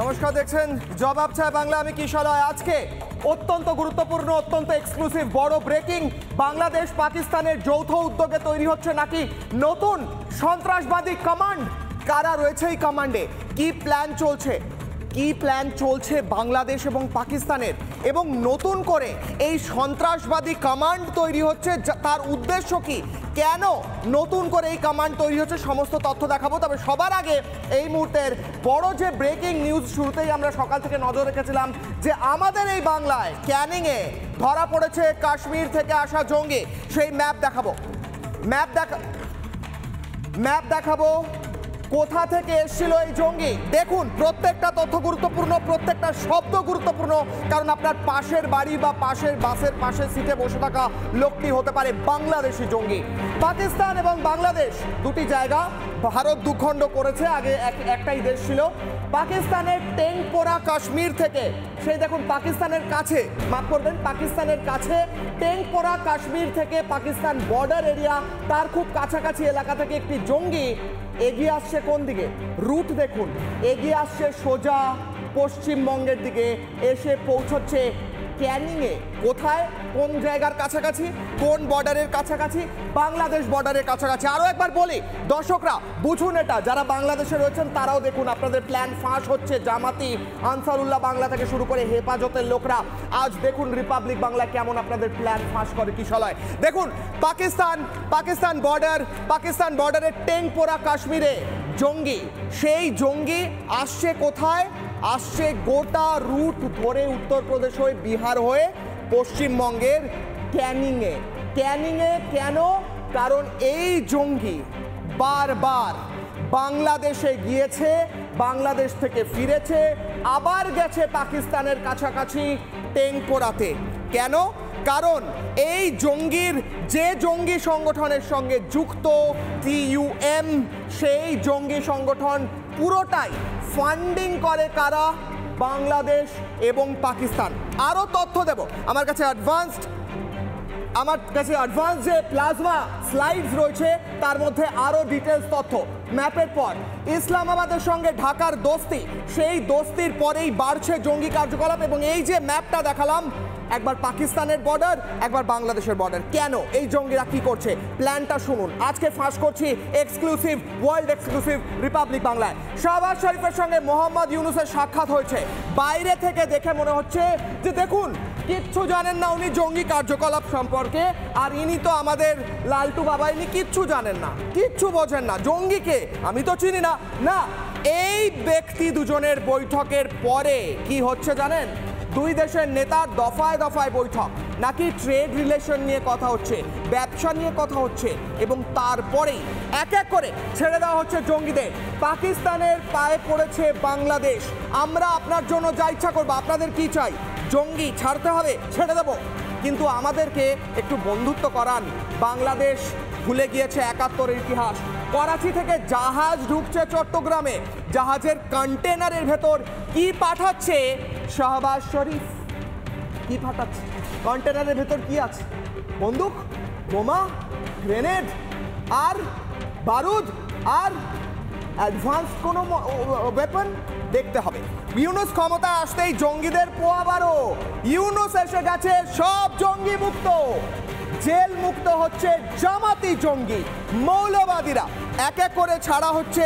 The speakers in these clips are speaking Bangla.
নমস্কার, দেখছেন জবাব চায় বাংলা। আমি কিশলয়। আজকে অত্যন্ত গুরুত্বপূর্ণ, অত্যন্ত এক্সক্লুসিভ বড় ব্রেকিং। বাংলাদেশ পাকিস্তানের যৌথ উদ্যোগে তৈরি হচ্ছে নাকি নতুন সন্ত্রাসবাদী কমান্ড। কারা রয়েছে এই কমান্ডে, কি প্ল্যান চলছে বাংলাদেশ এবং পাকিস্তানের, এবং নতুন করে এই সন্ত্রাসবাদী কমান্ড তৈরি হচ্ছে, তার উদ্দেশ্য কি, কেন নতুন করে এই কমান্ড তৈরি হচ্ছে, সমস্ত তথ্য দেখাবো। তবে সবার আগে এই মুহূর্তের বড় যে ব্রেকিং নিউজ, শুরুতেই আমরা সকাল থেকে নজর রেখেছিলাম যে আমাদের এই বাংলায় ক্যানিংয়ে ধরা পড়েছে কাশ্মীর থেকে আসা জঙ্গি। সেই ম্যাপ দেখাবো কোথা থেকে এসেছিল এই জঙ্গি। দেখুন, প্রত্যেকটা তথ্য গুরুত্বপূর্ণ, প্রত্যেকটা শব্দ গুরুত্বপূর্ণ, কারণ আপনার পাশের বাড়ি বা পাশের বাসের পাশের সিটে বসে থাকা লোকটি হতে পারে বাংলাদেশি জঙ্গি। পাকিস্তান এবং বাংলাদেশ দুটি জায়গা, ভারত দুখণ্ড করেছে, আগে একটাই দেশ ছিল। পাকিস্তানের টেংপোরা কাশ্মীর থেকে, সেই দেখুন পাকিস্তানের কাছে, মাফ করবেন, পাকিস্তানের কাছে টেংপোরা কাশ্মীর থেকে পাকিস্তান বর্ডার এরিয়া, তার খুব কাছাকাছি এলাকা থেকে একটি জঙ্গি এগিয়ে আসছে। কোন দিকে রুট দেখুন, এগিয়ে আসছে সোজা পশ্চিমবঙ্গের দিকে, এসে পৌঁছচ্ছে ক্যানিংয়ে। কোথায়, কোন জায়গার কাছাকাছি, কোন বর্ডারের কাছাকাছি? বাংলাদেশ বর্ডারের কাছাকাছি। আরও একবার বলি, দর্শকরা বুঝুন এটা, যারা বাংলাদেশে রয়েছেন তারাও দেখুন, আপনাদের প্ল্যান ফাঁস হচ্ছে। জামাতি, আনসারুল্লাহ বাংলা থেকে শুরু করে হেফাজতের লোকরা, আজ দেখুন রিপাবলিক বাংলা কেমন আপনাদের প্ল্যান ফাঁস করে কিশলয়। দেখুন, পাকিস্তান বর্ডারের টেংপোরা কাশ্মীরে জঙ্গি, সেই জঙ্গি আসছে কোথায়? আসছে গোটা রুট ধরে উত্তরপ্রদেশ হয়ে, বিহার হয়ে, পশ্চিমবঙ্গের ক্যানিংয়ে। কেন? কারণ এই জঙ্গি বারবার বাংলাদেশে গিয়েছে, বাংলাদেশ থেকে ফিরেছে, আবার গেছে পাকিস্তানের কাছাকাছি টেংপোরাতে। কেন? কারণ এই জঙ্গির, যে জঙ্গি সংগঠনের সঙ্গে যুক্ত TUM, সেই জঙ্গি সংগঠন পুরোটাই ফান্ডিং করে কারা? বাংলাদেশ এবং পাকিস্তান। আরও তথ্য দেব, আমার কাছে অ্যাডভান্সড যে প্লাজমা স্লাইডস রয়েছে, তার মধ্যে আরও ডিটেলস তথ্য। ম্যাপের পর ইসলামাবাদের সঙ্গে ঢাকার দোস্তি, সেই দোস্তির পরেই বাড়ছে জঙ্গি কার্যকলাপ। এবং এই যে ম্যাপটা দেখালাম, একবার পাকিস্তানের বর্ডার, একবার বাংলাদেশের বর্ডার। কেন এই জঙ্গিরা কি করছে, প্ল্যানটা শুনুন। আজকে ফাঁস করছি এক্সক্লুসিভ, ওয়ার্ল্ড এক্সক্লুসিভ, রিপাবলিক বাংলায়। শাহবাজ শরীফের সঙ্গে মোহাম্মদ ইউনুসের সাক্ষাৎ হয়েছে। বাইরে থেকে দেখে মনে হচ্ছে যে দেখুন, কিচ্ছু জানেন না উনি জঙ্গি কার্যকলাপ সম্পর্কে, আর ইনি তো আমাদের লালটু বাবা, ইনি কিচ্ছু জানেন না, কিচ্ছু বোঝেন না। জঙ্গিকে আমি তো চিনি না। না, এই ব্যক্তি দুজনের বৈঠকের পরে কি হচ্ছে জানেন? দুই দেশের নেতার দফায় দফায় বৈঠক, নাকি ট্রেড রিলেশন নিয়ে কথা হচ্ছে, ব্যবসা নিয়ে কথা হচ্ছে, এবং তারপরেই এক এক করে ছেড়ে দেওয়া হচ্ছে জঙ্গিদের। পাকিস্তানের পায়ে পড়েছে বাংলাদেশ। আমরা আপনার জন্য যা ইচ্ছা করবো, আপনাদের কি চাই? জঙ্গি ছাড়তে হবে, ছেড়ে দেব, কিন্তু আমাদেরকে একটু বন্ধুত্ব করান। বাংলাদেশ ভুলে গিয়েছে 71-এর ইতিহাস। করাচি থেকে জাহাজ ঢুকছে চট্টগ্রামে, জাহাজের কন্টেনারের ভেতর কি পাঠাচ্ছে শাহবাজ শরীফ? কি পাঠাচ্ছে কন্টেনারের ভেতর? কি আছে? বন্দুক, বোমা, গ্রেনেড, আর বারুদ, আর অ্যাডভান্স কোনো ওয়েপন? দেখতে হবে। ইউনুস ক্ষমতা আসতেই জঙ্গিদের পোয়াবারো। ইউনুস এসে গেছে, সব জঙ্গি মুক্ত, জেল মুক্ত হচ্ছে জামাতি জঙ্গি, মৌলবাদীরা এক এক করে ছাড়া হচ্ছে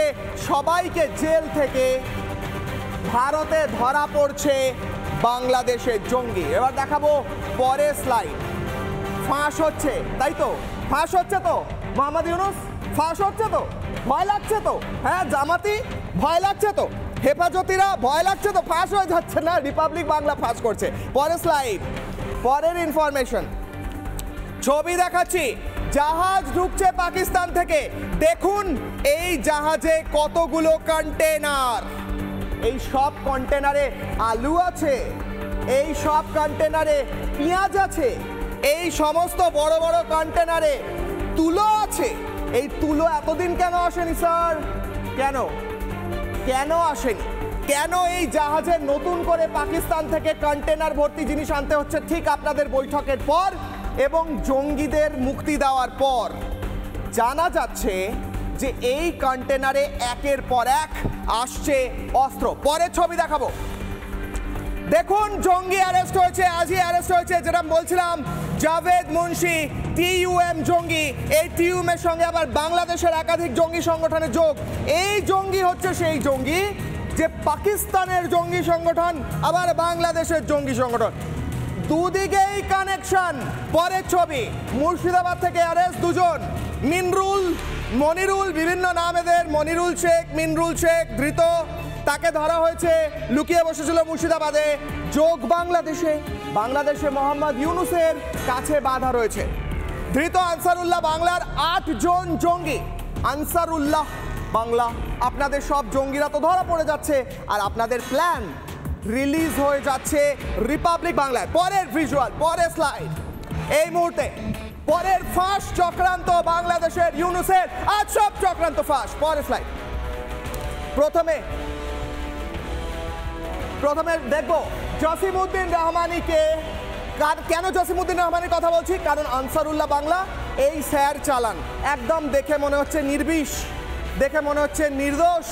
সবাইকে জেল থেকে। ভারতে ধরা পড়ছে বাংলাদেশের জঙ্গি। এবার দেখাবো পরের স্লাইড। ফাঁস হচ্ছে, তাই তো? ফাঁস হচ্ছে তো মোহাম্মদ ইউনুস? ফাঁস হচ্ছে তো? ভয় লাগছে তো? হ্যাঁ, জামাতি ভয় লাগছে তো? হেফাজতিরা ভয় লাগছে তো? ফাঁস হয়ে যাচ্ছে না? রিপাবলিক বাংলা ফাঁস করছে। পরের স্লাইড, পরের ইনফরমেশন, ছবি দেখাচ্ছি। জাহাজ ঢুকছে পাকিস্তান থেকে। দেখুন এই জাহাজে কতগুলো কন্টেনার। এই সব কন্টেনারে আলু আছে, এই সব কন্টেনারে পেঁয়াজ আছে, এই সমস্ত বড় বড় কন্টেনারে তুলো আছে। এই তুলো এতদিন কেন আসেনি স্যার? কেন আসেনি? কেন এই জাহাজে নতুন করে পাকিস্তান থেকে কন্টেনার ভর্তি জিনিস আনতে হচ্ছে ঠিক আপনাদের বৈঠকের পর এবং জঙ্গিদের মুক্তি দেওয়ার পর? জানা যাচ্ছে যে এই কন্টেনারে একের পর এক আসছে অস্ত্র। পরের ছবি দেখাবো। দেখুন জঙ্গি অ্যারেস্ট হয়েছে, আজই অ্যারেস্ট হয়েছে, যেটা বলছিলাম জাভেদ মুন্সি টিইউএম জঙ্গি। এই টিইউএম এর সঙ্গে আবার বাংলাদেশের একাধিক জঙ্গি সংগঠনের যোগ। এই জঙ্গি হচ্ছে সেই জঙ্গি যে পাকিস্তানের জঙ্গি সংগঠন আবার বাংলাদেশের জঙ্গি সংগঠন, দুদিকেই কানেকশন। পরের ছবি, মুর্শিদাবাদ থেকে অ্যারেস্ট দুজন, মিনরুল মনিরুল, বিভিন্ন নাম এদের, মনিরুল শেখ মিনরুল শেখ ধৃত। তাকে ধরা হয়েছে, লুকিয়ে বসেছিল মুর্শিদাবাদে, যোগ বাংলাদেশে মোহাম্মদ ইউনুসের কাছে বাধা রয়েছে। ধৃত আনসারুল্লাহ বাংলার 8 জন জঙ্গি। আনসারুল্লাহ বাংলা, আপনাদের সব জঙ্গিরা তো ধরা পড়ে যাচ্ছে, আর আপনাদের প্ল্যান রিলিজ হয়ে যাচ্ছে রিপাবলিক বাংলায়। পরের ভিজুয়াল, পরের স্লাইড। এই মুহূর্তে পরের ফাঁস চক্রান্ত বাংলাদেশের ইউনুসের, আজ সব চক্রান্ত ফাঁস। পরের স্লাইড। প্রথমে দেখবো জসিমউদ্দিন রহমানিকে। কেন জসিমউদ্দিন রহমানের কথা বলছি? কারণ আনসারুল্লাহ বাংলা এই স্যার চালান, একদম দেখে মনে হচ্ছে নির্বিষ, দেখে মনে হচ্ছে নির্দোষ,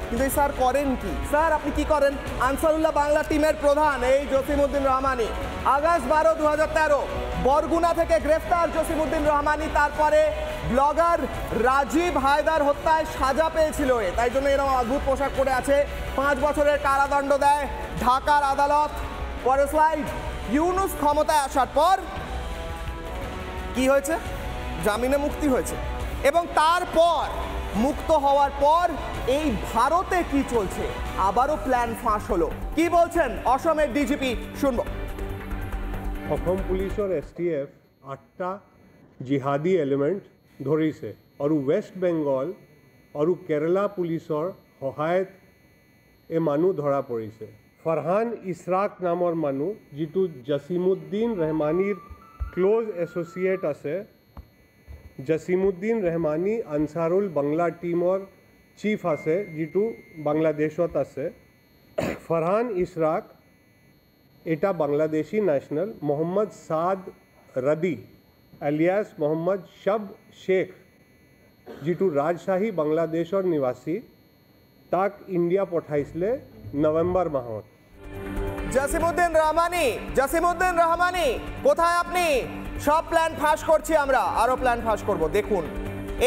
কিন্তু এই স্যার করেন কি? স্যার আপনি কি করেন? আনসারুল্লাহ বাংলা টিমের প্রধান এই জসিমউদ্দিন রহমানি। আগস্ট 12, 2013 বরগুনা থেকে গ্রেফতার জসিমউদ্দিন রহমানি। তারপরে ব্লগার রাজীব হায়দার হত্যায় সাজা পেয়েছিল, তাই জন্য এরকম অদ্ভুত পোশাক পরে আছে। 5 বছরের কারাদণ্ড দেয় ঢাকার আদালত। পরের স্লাইড। ইউনুস ক্ষমতায় আসার পর কি হয়েছে? জামিনে মুক্তি হয়েছে, এবং তারপর মুক্ত হওয়ার পর এই ভারতে কি চলছে, আবারও প্ল্যান ফাঁস হলো। কি বলছেন অসমের ডিজিপি, শুনবো। অসম পুলিচৰ STF 8টা জিহাদী এলিমেণ্ট ধৰিছে, আৰু ৱেষ্ট বেংগল আৰু কেৰালা পুলিচৰ সহায়ত এই মানুহ ধৰা পৰিছে। ফৰহান ইছৰাক নামৰ মানুহ, যিটো জছিমউদ্দিন ৰহমানীৰ ক্ল'জ এছ'চিয়েট আছে। জছিমউদ্দিন ৰহমানী আনসাৰুল বাংলা টিমৰ চিফ আছে, যিটো বাংলাদেশত আছে। ফৰহান ইছৰাক এটা বাংলাদেশী ন্যাশনাল। মোহাম্মদ সাদ রদি এলিয়াস মোহাম্মদ শব শেখ, যিটো ৰাজশ্বাহী বাংলাদেশৰ নিবাসী, তাক ইণ্ডিয়া পঠাইছিলে নৱেম্বৰ মাহত। জসিমউদ্দিন রহমানি কোথায় আপনি? সব প্ল্যান ফাঁস করছি আমরা, আরো প্ল্যান ফাঁস করব। দেখুন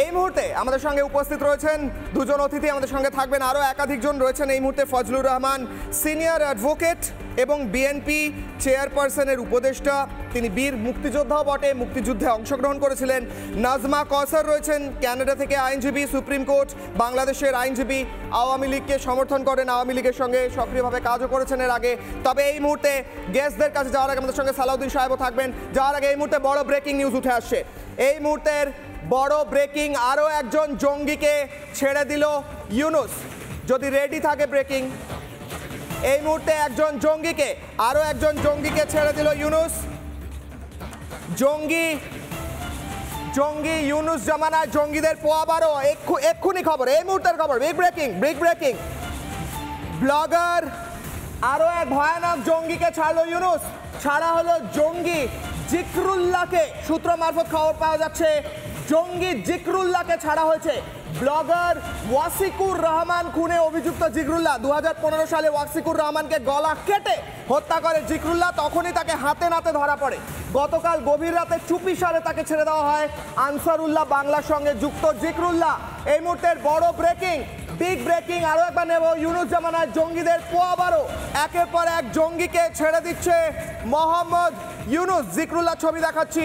এই মুহূর্তে আমাদের সঙ্গে উপস্থিত রয়েছেন দুজন অতিথি, আমাদের সঙ্গে থাকবেন আরও একাধিক জন রয়েছেন এই মুহূর্তে। ফজলুর রহমান সিনিয়র অ্যাডভোকেট এবং বিএনপি চেয়ারপারসনের উপদেষ্টা, তিনি বীর মুক্তিযোদ্ধাও বটে, মুক্তিযুদ্ধে অংশগ্রহণ করেছিলেন। নাজমা কৌসার রয়েছেন ক্যানাডা থেকে, আইনজীবী, সুপ্রিম কোর্ট বাংলাদেশের আইনজীবী, আওয়ামী লীগকে সমর্থন করেন, আওয়ামী লীগের সঙ্গে সক্রিয়ভাবে কাজও করেছেন এর আগে। তবে এই মুহূর্তে গেস্টদের কাছে যাওয়ার আগে আমাদের সঙ্গে সালাউদ্দিন সাহেবও থাকবেন। যাওয়ার আগে এই মুহূর্তে বড় ব্রেকিং নিউজ উঠে আসছে। এই মুহূর্তের বড় ব্রেকিং, আরও একজন জঙ্গিকে ছেড়ে দিল ইউনুস। যদি রেডি থাকে ব্রেকিং, এই মুহূর্তে আরও একজন জঙ্গিকে ছেড়ে দিল ইউনুস। জঙ্গি ইউনুস জামানায় জঙ্গিদের পোয়াবারও এক্ষুনি খবর, এই মুহূর্তের খবর, বিগ ব্রেকিং। ব্লগার আরও এক ভয়ানক জঙ্গিকে ছাড়লো ইউনুস। ছাড়া হলো জঙ্গি জিকরুল্লাহকে, সূত্র মারফত খবর পাওয়া যাচ্ছে জঙ্গি জিকরুল্লাহকে ছাড়া হয়েছে। ব্লগার ওয়াসিকুর রহমান খুনে অভিযুক্ত জিকরুল্লাহ, 2015 সালে ওয়াসিকুর রহমানকে গলা কেটে হত্যা করে জিকরুল্লাহ, তখনই তাকে হাতে নাতে ধরা পড়ে। গতকাল গভীর রাতে চুপিসারে তাকে ছেড়ে দেওয়া হয়। আনসারুল্লাহ বাংলার সঙ্গে যুক্ত জিকরুল্লাহ। এই মুহূর্তের বড় ব্রেকিং, বিগ ব্রেকিং, আরও একবার নেব। ইউনুস জামানায় জঙ্গিদের পোয়াবারও একের পর এক জঙ্গিকে ছেড়ে দিচ্ছে মোহাম্মদ ইউনুস। জিকরুল্লাহ ছবি দেখাচ্ছি,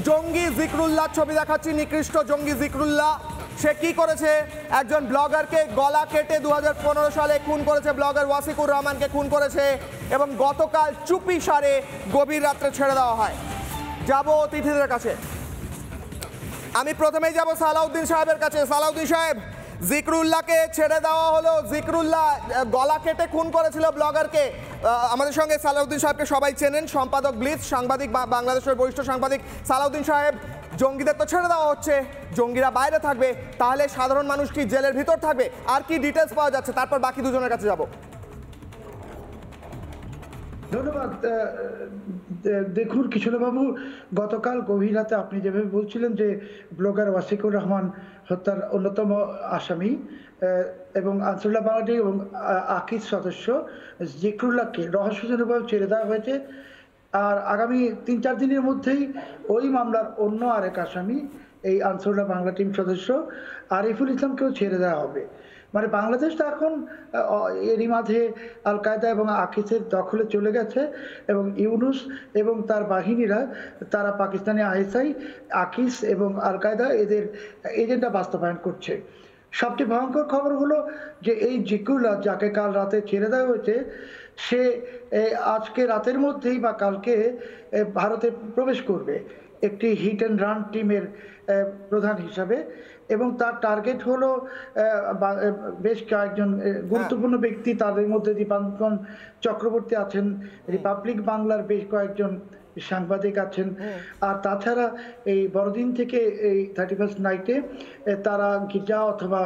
জঙ্গি জিকরুল্লাহ ছবি দেখাচ্ছি, নিকৃষ্ট জঙ্গি জিকরুল্লাহ। সে কি করেছে? একজন ব্লগারকে গলা কেটে 2015 সালে খুন করেছে, ব্লগার ওয়াসিকুর রহমানকে খুন করেছে, এবং গতকাল চুপিসারে গভীর রাত্রে ছেড়ে দেওয়া হয়। যাব অতিথিদের কাছে, আমি প্রথমেই যাব সালাউদ্দিন সাহেবের কাছে। সালাউদ্দিন সাহেব, জিকরুল্লাহকে ছেড়ে দেওয়া হলো, জিকরুল্লাহ গলা কেটে খুন করেছিল ব্লগারকে। আমাদের সঙ্গে সালাউদ্দিন সাহেবকে সবাই চেনেন, সম্পাদক ব্লিচ, সাংবাদিক, বাংলাদেশের বরিষ্ঠ সাংবাদিক। সালাউদ্দিন সাহেব, জঙ্গিদের তো ছেড়ে দেওয়া হচ্ছে, জঙ্গিরা বাইরে থাকবে, তাহলে সাধারণ মানুষ কি জেলের ভিতর থাকবে? আর কি ডিটেলস পাওয়া যাচ্ছে? তারপর বাকি দুজনের কাছে যাব। ধন্যবাদ। দেখুন কিশোরবাবু, গতকাল গভীর রাতে আপনি যেভাবে বলছিলেন যে ব্লগার ওয়াসিকুর রহমান হত্যার অন্যতম আসামি এবং আনসারুল্লাহ বাংলাদেশ এবং আকিজ সদস্য জিকরুল্লাহকে রহস্যজনকভাবে ছেড়ে দেওয়া হয়েছে। আর আগামী ৩-৪ দিনের মধ্যেই ওই মামলার অন্য আরেক আসামি এই আনসারুল্লাহ বাংলা টিম সদস্য আরিফুল ইসলামকেও ছেড়ে দেওয়া হবে। মানে বাংলাদেশ তো এখন এরই মাঝে আল কায়দা এবং আকিসের দখলে চলে গেছে এবং ইউনুস এবং তার বাহিনীরা তারা পাকিস্তানি আইএসআই, আকিস এবং আল কায়দা এদের এজেন্ডা বাস্তবায়ন করছে। সবচেয়ে ভয়ঙ্কর খবর হলো যে এই জিকরুল্লাহ, যাকে কাল রাতে ছেড়ে দেওয়া হয়েছে, সে আজকে রাতের মধ্যেই বা কালকে ভারতে প্রবেশ করবে একটি হিট অ্যান্ড রান টিমের প্রধান হিসাবে, এবং তার টার্গেট হলো বেশ কয়েকজন গুরুত্বপূর্ণ ব্যক্তি। তাদের মধ্যে দীপাঙ্কন চক্রবর্তী আছেন, রিপাবলিক বাংলার বেশ কয়েকজন সাংবাদিক আছেন, আর তাছাড়া এই বড়দিন থেকে এই 31st নাইটে তারা গির্জা অথবা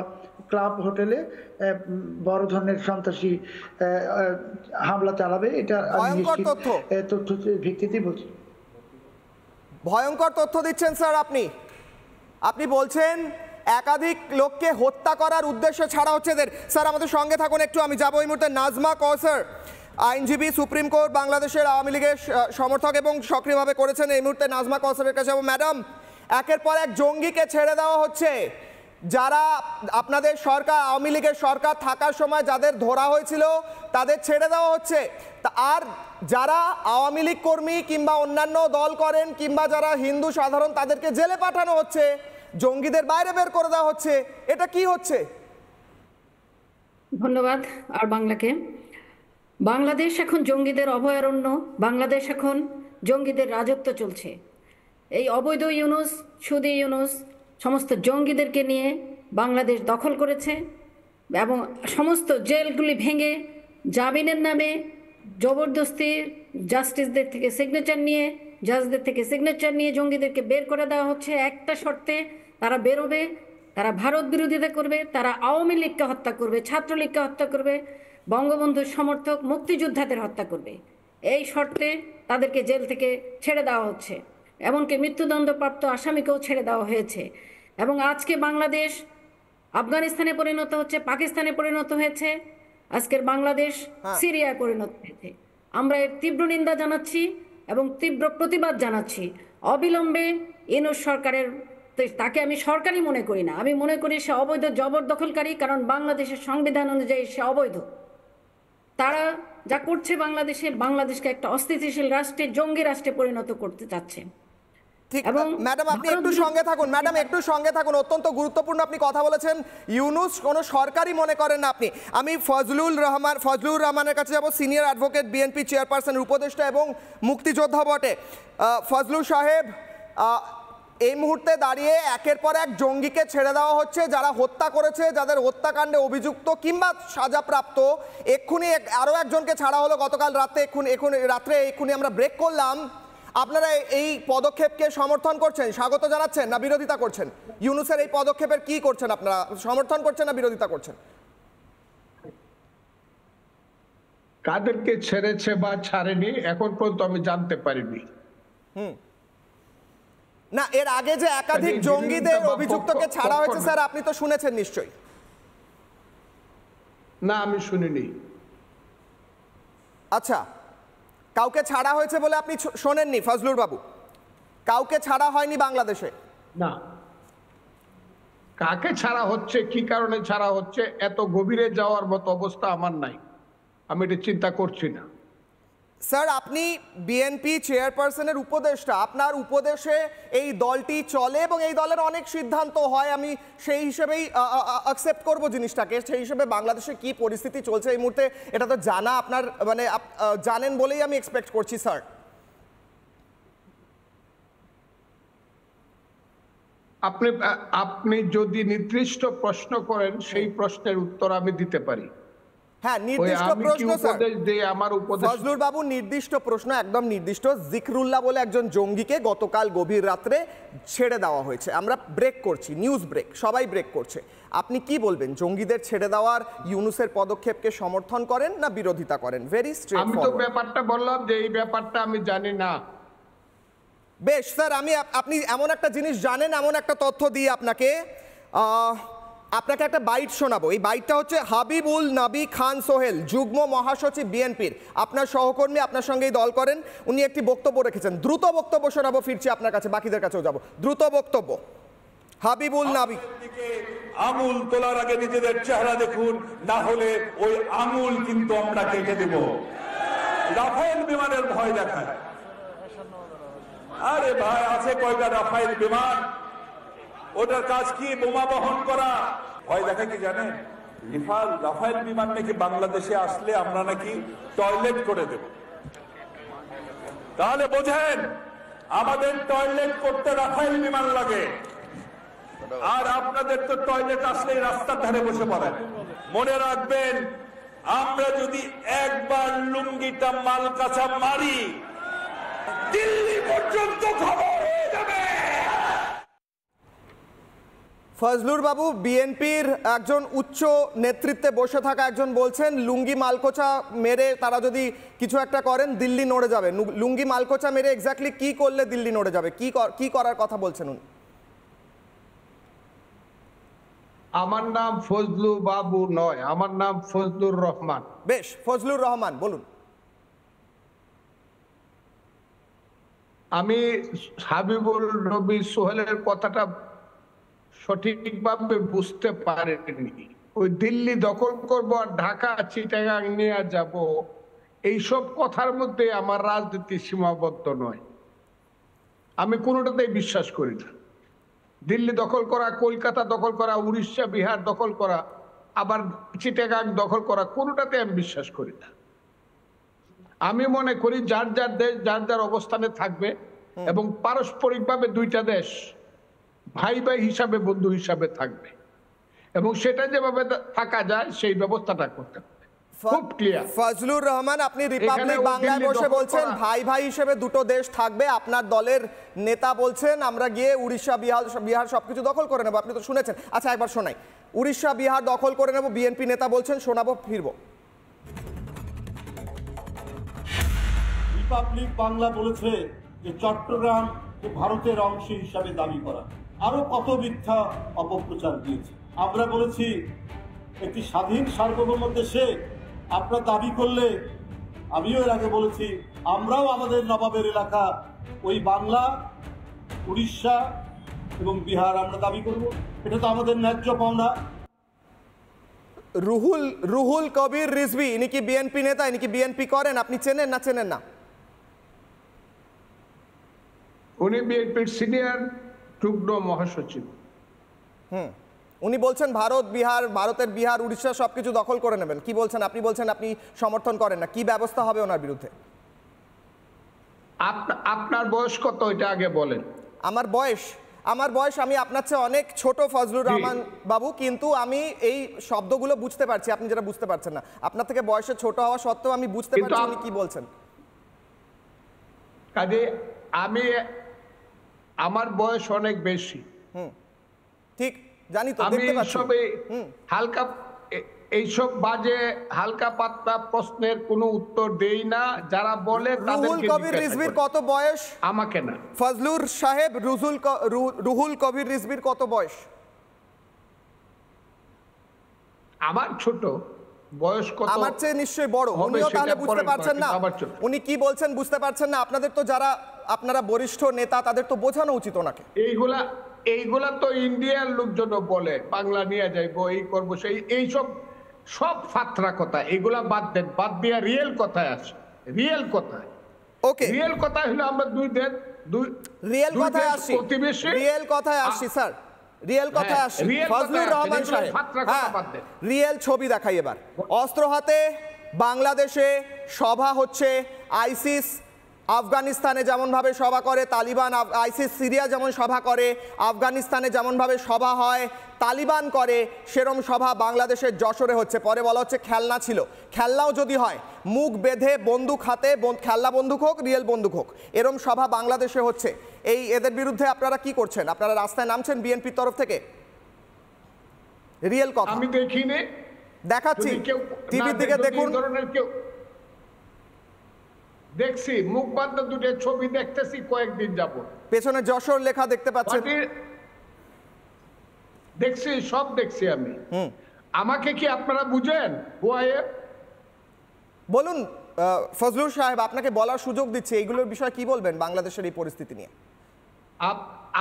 ক্লাব হোটেলে বড় ধরনের সন্ত্রাসী হামলা চালাবে। এটা আমি নিশ্চিত তথ্য ভিত্তিতে বলছি। ভয়ঙ্কর তথ্য দিচ্ছেন স্যার আপনি। আপনি বলছেন একাধিক লোককে হত্যা করার উদ্দেশ্যে ছাড়া হচ্ছে এদের। স্যার আমাদের সঙ্গে থাকুন একটু, আমি যাবো এই মুহূর্তে নাজমা কওসার, আইনজীবী, সুপ্রিম কোর্ট, বাংলাদেশের আওয়ামী লীগের সমর্থক এবং সক্রিয়ভাবে করেছেন। এই মুহূর্তে নাজমা কওসারের কাছে যাবো। ম্যাডাম, একের পর এক জঙ্গিকে ছেড়ে দেওয়া হচ্ছে, যারা আপনাদের সরকার, আওয়ামী লীগের সরকার থাকার সময় যাদের ধরা হয়েছিল তাদের ছেড়ে দেওয়া হচ্ছে, আর যারা আওয়ামী লীগ কর্মী কিংবা অন্যান্য দল করেন কিংবা যারা হিন্দু সাধারণ তাদেরকে জেলে পাঠানো হচ্ছে, জঙ্গিদের বাইরে বের করে দেওয়া হচ্ছে। এটা কি হচ্ছে? ধন্যবাদ আর বাংলাকে। বাংলাদেশ এখন জঙ্গিদের অভয়ারণ্য, বাংলাদেশ এখন জঙ্গিদের রাজত্ব চলছে। এই অবৈধ ইউনুস, সুদি ইউনুস সমস্ত জঙ্গিদেরকে নিয়ে বাংলাদেশ দখল করেছে এবং সমস্ত জেলগুলি ভেঙে জামিনের নামে জবরদস্তি জাস্টিসদের থেকে সিগনেচার নিয়ে, জাজদের থেকে সিগনেচার নিয়ে জঙ্গিদেরকে বের করে দেওয়া হচ্ছে একটা শর্তে, তারা বেরোবে, তারা ভারত বিরোধিতা করবে, তারা আওয়ামী লীগকে হত্যা করবে, ছাত্রলীগকে হত্যা করবে, বঙ্গবন্ধুর সমর্থক মুক্তিযোদ্ধাদের হত্যা করবে। এই শর্তে তাদেরকে জেল থেকে ছেড়ে দেওয়া হচ্ছে, এমনকি মৃত্যুদণ্ডপ্রাপ্ত আসামিকেও ছেড়ে দেওয়া হয়েছে। এবং আজকে বাংলাদেশ আফগানিস্তানে পরিণত হচ্ছে, পাকিস্তানে পরিণত হয়েছে, আজকের বাংলাদেশ সিরিয়ায় পরিণত হয়েছে। আমরা এর তীব্র নিন্দা জানাচ্ছি এবং তীব্র প্রতিবাদ জানাচ্ছি। অবিলম্বে ইউনূস সরকারের, তাকে আমি সরকারই মনে করি না, আমি মনে করি সে অবৈধ জবরদখলকারী, কারণ বাংলাদেশের সংবিধান অনুযায়ী সে অবৈধ। তারা যা করছে বাংলাদেশকে একটা অস্থিতিশীল রাষ্ট্রে, জঙ্গি রাষ্ট্রে পরিণত করতে চাচ্ছে। এবং ম্যাডাম আপনি একটু সঙ্গে থাকুন, ম্যাডাম একটু সঙ্গে থাকুন, অত্যন্ত গুরুত্বপূর্ণ আপনি কথা বলেছেন। ইউনূস কোনো সরকারই মনে করেন না আপনি। আমি ফজলুর রহমানের কাছে যাব, সিনিয়র অ্যাডভোকেট, বিএনপি চেয়ারপারসনের উপদেষ্টা এবং মুক্তিযোদ্ধা বটে। ফজলুর সাহেব, এই মুহূর্তে দাঁড়িয়ে একের পর এক জঙ্গিকে ছেড়ে দেওয়া হচ্ছে, যারা হত্যা করেছে, যাদের হত্যাকাণ্ডে অভিযুক্ত কিংবা সাজাপ্রাপ্ত। এক্ষুনি আরও একজনকে ছাড়া হলো গতকাল রাতে, এক্ষুনি আমরা ব্রেক করলাম। আপনারা এই পদক্ষেপকে সমর্থন করছেন, স্বাগত জানাচ্ছেন না বিরোধিতা করছেন? ইউনূসের এই পদক্ষেপের কি করছেন আপনারা, সমর্থন করছেন না বিরোধিতা করছেন? কাদেরকে ছেড়েছে বা ছাড়েনি এখন পর্যন্ত আমি জানতে পারিনি। না, এর আগে যে একাধিক জঙ্গিদের অভিযুক্তকে ছাড়া হয়েছে স্যার, আপনি তো শুনেছেন নিশ্চয়ই? না, আমি শুনিনি। আচ্ছা, কাউকে ছাড়া হয়েছে বলে আপনি শোনেননি ফজলুর বাবু? কাউকে ছাড়া হয়নি বাংলাদেশে? না, কাকে ছাড়া হচ্ছে, কি কারণে ছাড়া হচ্ছে, এত গভীরে যাওয়ার মতো অবস্থা আমার নাই, আমি এটা চিন্তা করছি না। স্যার, আপনি বিএনপি চেয়ারপারসনের উপদেষ্টা, আপনার উপদেশে এই দলটি চলে এবং এই দলের অনেক সিদ্ধান্ত হয়, আমি সেই হিসেবেই অ্যাকসেপ্ট করব জিনিসটাকে। সেই হিসেবে বাংলাদেশে কি পরিস্থিতি চলছে এই মুহূর্তে এটা তো জানা আপনার, মানে জানেন বলেই আমি এক্সপেক্ট করছি স্যার। আপনি যদি নির্দিষ্ট প্রশ্ন করেন সেই প্রশ্নের উত্তর আমি দিতে পারি। হ্যাঁ, নির্দিষ্ট আমি কি প্রশ্ন স্যার। উপদেশ দেই? আমার উপদেশ ফজলুর বাবু, নির্দিষ্ট প্রশ্ন, একদম নির্দিষ্ট। জিকরুল্লাহ বলে একজন জঙ্গিকে গতকাল গভীর রাত্রে ছেড়ে দেওয়া হয়েছে। আমরা ব্রেক করছি, নিউজ ব্রেক, সবাই ব্রেক করছে। আপনি কি বলবেন? জঙ্গিদের ছেড়ে দেওয়ার ইউনূসের পদক্ষেপকে সমর্থন করেন না বিরোধিতা করেন? ভেরি স্ট্রেট আমি তো ব্যাপারটা বললাম যে এই ব্যাপারটা আমি জানি না। বেশ স্যার, আপনি এমন একটা জিনিস জানেন, এমন একটা তথ্য দিয়ে আপনাকে একটা বাইট শোনাবো। এই বাইটটা হচ্ছে হাবিবুল নবী খান সোহেল, যুগ্ম মহাসচিব বিএনপির, আপনার সহকর্মী, আপনার সঙ্গেই দল করেন। উনি একটি বক্তব্য রেখেছেন, দ্রুত বক্তব্য শোনাবো, ফিরছি আপনার কাছে, বাকিদের কাছেও যাব। দ্রুত বক্তব্য, হাবিবুল নবী। আঙুল তোলার আগে নিজেদের চেহারা দেখুন, না হলে ওই আঙুল কিন্তু আমরা কেটে দেব। রাফায়েল বিমানের ভয় দেখায়। আরে ভাই, আছে কয়টা রাফায়েল বিমান? ওটার কাজ কি? বোমা বহন করা। ভয় দেখায় কি জানেন? রাফায়েল বিমান নাকি বাংলাদেশে আসলে আমরা নাকি টয়লেট করে দেব। তাহলে বোঝেন, আমাদের টয়লেট করতে রাফায়েল বিমান লাগে, আর আপনাদের তো টয়লেট আসলেই রাস্তার ধারে বসে পড়েন। মনে রাখবেন, আমরা যদি একবার লুঙ্গিটা মালকাছা মারি, দিল্লি পর্যন্ত খবর হয়ে যাবে। ফজলুর বাবু, বিএনপির একজন উচ্চ নেতৃত্বে বসে থাকা একজন বলছেন লুঙ্গি মালকোচা মেরে তারা যদি কিছু একটা করেন দিল্লি নড়ে যাবে। লুঙ্গি মালকোচা মেরে এক্স্যাক্টলি কি করলে দিল্লি নড়ে যাবে? কি করার কথা বলছেন উনি? আমার নাম ফজলু বাবু নয়, আমার নাম ফজলুর রহমান। বেশ, ফজলুর রহমান, বলুন। আমি হাবিবুল নবী সোহেলের কথাটা সঠিকভাবে বুঝতে পারিনি। ওই দিল্লি দখল করব আর ঢাকা চিটাগাং নিয়ে যাব, এইসব কথার মধ্যে আমার রাজনীতি সীমাবদ্ধ নয়। আমি কোনোটাতেই বিশ্বাস করি না। দিল্লি দখল করা, কলকাতা দখল করা, উড়িষ্যা বিহার দখল করা, আবার চিটাগাং দখল করা, কোনোটাতে আমি বিশ্বাস করি না। আমি মনে করি যার যার দেশ যার যার অবস্থানে থাকবে এবং পারস্পরিকভাবে দুইটা দেশ ভাই ভাই হিসাবে, বন্ধু হিসাবে থাকবে, এবং সেটা যেভাবে থাকা যায় সেই ব্যবস্থাটা করতে হবে। খুব ক্লিয়ার। ফজলুর রহমান, আপনি রিপাবলিক বাংলায় বসে বলছেন ভাই ভাই হিসেবে দুটো দেশ থাকবে। আপনার দলের নেতা বলছেন আমরা গিয়ে উড়িষ্যা বিহার সবকিছু দখল করে নেব। আপনি তো শুনেছেন। আচ্ছা, একবার শোনাই। উড়িষ্যা বিহার দখল করে নেব, বিএনপি নেতা বলছেন, শোনাবো, ফিরবো। রিপাবলিক বাংলা বলেছে যে চট্টগ্রাম ভারতের অংশ হিসাবে দাবি করা, আরো কত মিথ্যা অপপ্রচার দিয়েছে। আমরা বলেছি একটি স্বাধীন সার্বভৌম দেশে আপনারা দাবি করলে, আমিও এর আগে বলেছি, আমরাও আমাদের নবাবের এলাকা ওই বাংলা, উড়িষ্যা এবং বিহার আমরা দাবি করব। এটা তো আমাদের ন্যায্য পাওনা। রুহুল কবির রিজভী, ইনি কি বিএনপি নেতা? ইনি কি বিএনপি করেন? আপনি চেনেন না চেনেন না? উনি বিএনপির সিনিয়র যুগ্ম মহাসচিব। উনি বলছেন ভারতের বিহার, উড়িষ্যা সবকিছু দখল করে নেবেন। কি বলছেন? আপনি বলছেন আপনি সমর্থন করেন না। কি ব্যবস্থা হবে ওনার বিরুদ্ধে? আপনার বয়স কত এটা আগে বলেন। আমার বয়স আমি আপনার চেয়ে অনেক ছোট ফজলুর রহমান বাবু, কিন্তু আমি এই শব্দগুলো বুঝতে পারছি, আপনি যেটা বুঝতে পারছেন না। আপনার থেকে বয়সে ছোট হওয়া সত্ত্বেও আমি বুঝতে পারছি উনি কি বলছেন। কাজে আমার বয়স অনেক বেশি। ঠিক জানি তো, আমি দেখতে পাচ্ছি। এইসব বাজে হালকা পাতলা প্রশ্নের কোনো উত্তর দেই না। যারা বলে রুহুল কবির রিজভির কত বয়স? আমাকে না, ফজলুর সাহেব, রুহুল কবির রিজভির কত বয়স? আমার ছোট বয়স। কত? আমার চেয়ে নিশ্চয়ই বড়। উনিও তাহলে বুঝতে পারছেন না উনি কি বলছেন, বুঝতে পারছেন না। আপনাদের তো যারা আপনারা বরিষ্ঠ নেতা, তাদের তো বোঝানো উচিত ওনাকে। এইগুলা তো ইন্ডিয়ার লোকজন বলে বাংলা নিয়ে যাইবো, এই করবো, এইসব সব ফাত্রা কথা। এগুলা বাদ দেন, বাদ দিয়া রিয়েল কথায় আসে। রিয়েল কথায়, ওকে, রিয়েল কথা হলো আমরা রিয়েল কথায় আসছি, রিয়েল কথায় আসছি স্যার, রিয়েল কথায় আসছি। ফজলুর রহমান সাহেব, রিয়েল ছবি দেখাই এবার। অস্ত্র হাতে বাংলাদেশে সভা হচ্ছে, আইসিস আফগানিস্তানে যেমনভাবে সভা করে তালিবান, আইসিস সিরিয়া যেমন সভা করে, আফগানিস্তানে যেমনভাবে সভা হয় তালিবান করে, সেরম সভা বাংলাদেশের যশোরে হচ্ছে। পরে বলা হচ্ছে খেলনা ছিল, খেলনাও যদি হয় মুখ বেঁধে বন্দুক হাতে, খেলনা বন্দুক হোক রিয়েল বন্দুক হোক, এরম সভা বাংলাদেশে হচ্ছে। এদের বিরুদ্ধে আপনারা কি করছেন? আপনারা রাস্তায় নামছেন বিএনপির তরফ থেকে? রিয়েল কথা আমি দেখিনি, দেখাচ্ছি, টিভির দিকে দেখুন। দেখছি মুখ বান্ধব দুটো ছবি দেখতেছি কয়েকদিন যাব, পেছনে যশোর লেখা দেখতে পাচ্ছেন? দেখছি, সব দেখছি আমি। আমাকে কি আপনারা বুঝেন? বলুন ফজলুর সাহেব, আপনাকে বলার সুযোগ দিচ্ছে, এইগুলোর বিষয়ে কি বলবেন বাংলাদেশের এই পরিস্থিতি নিয়ে?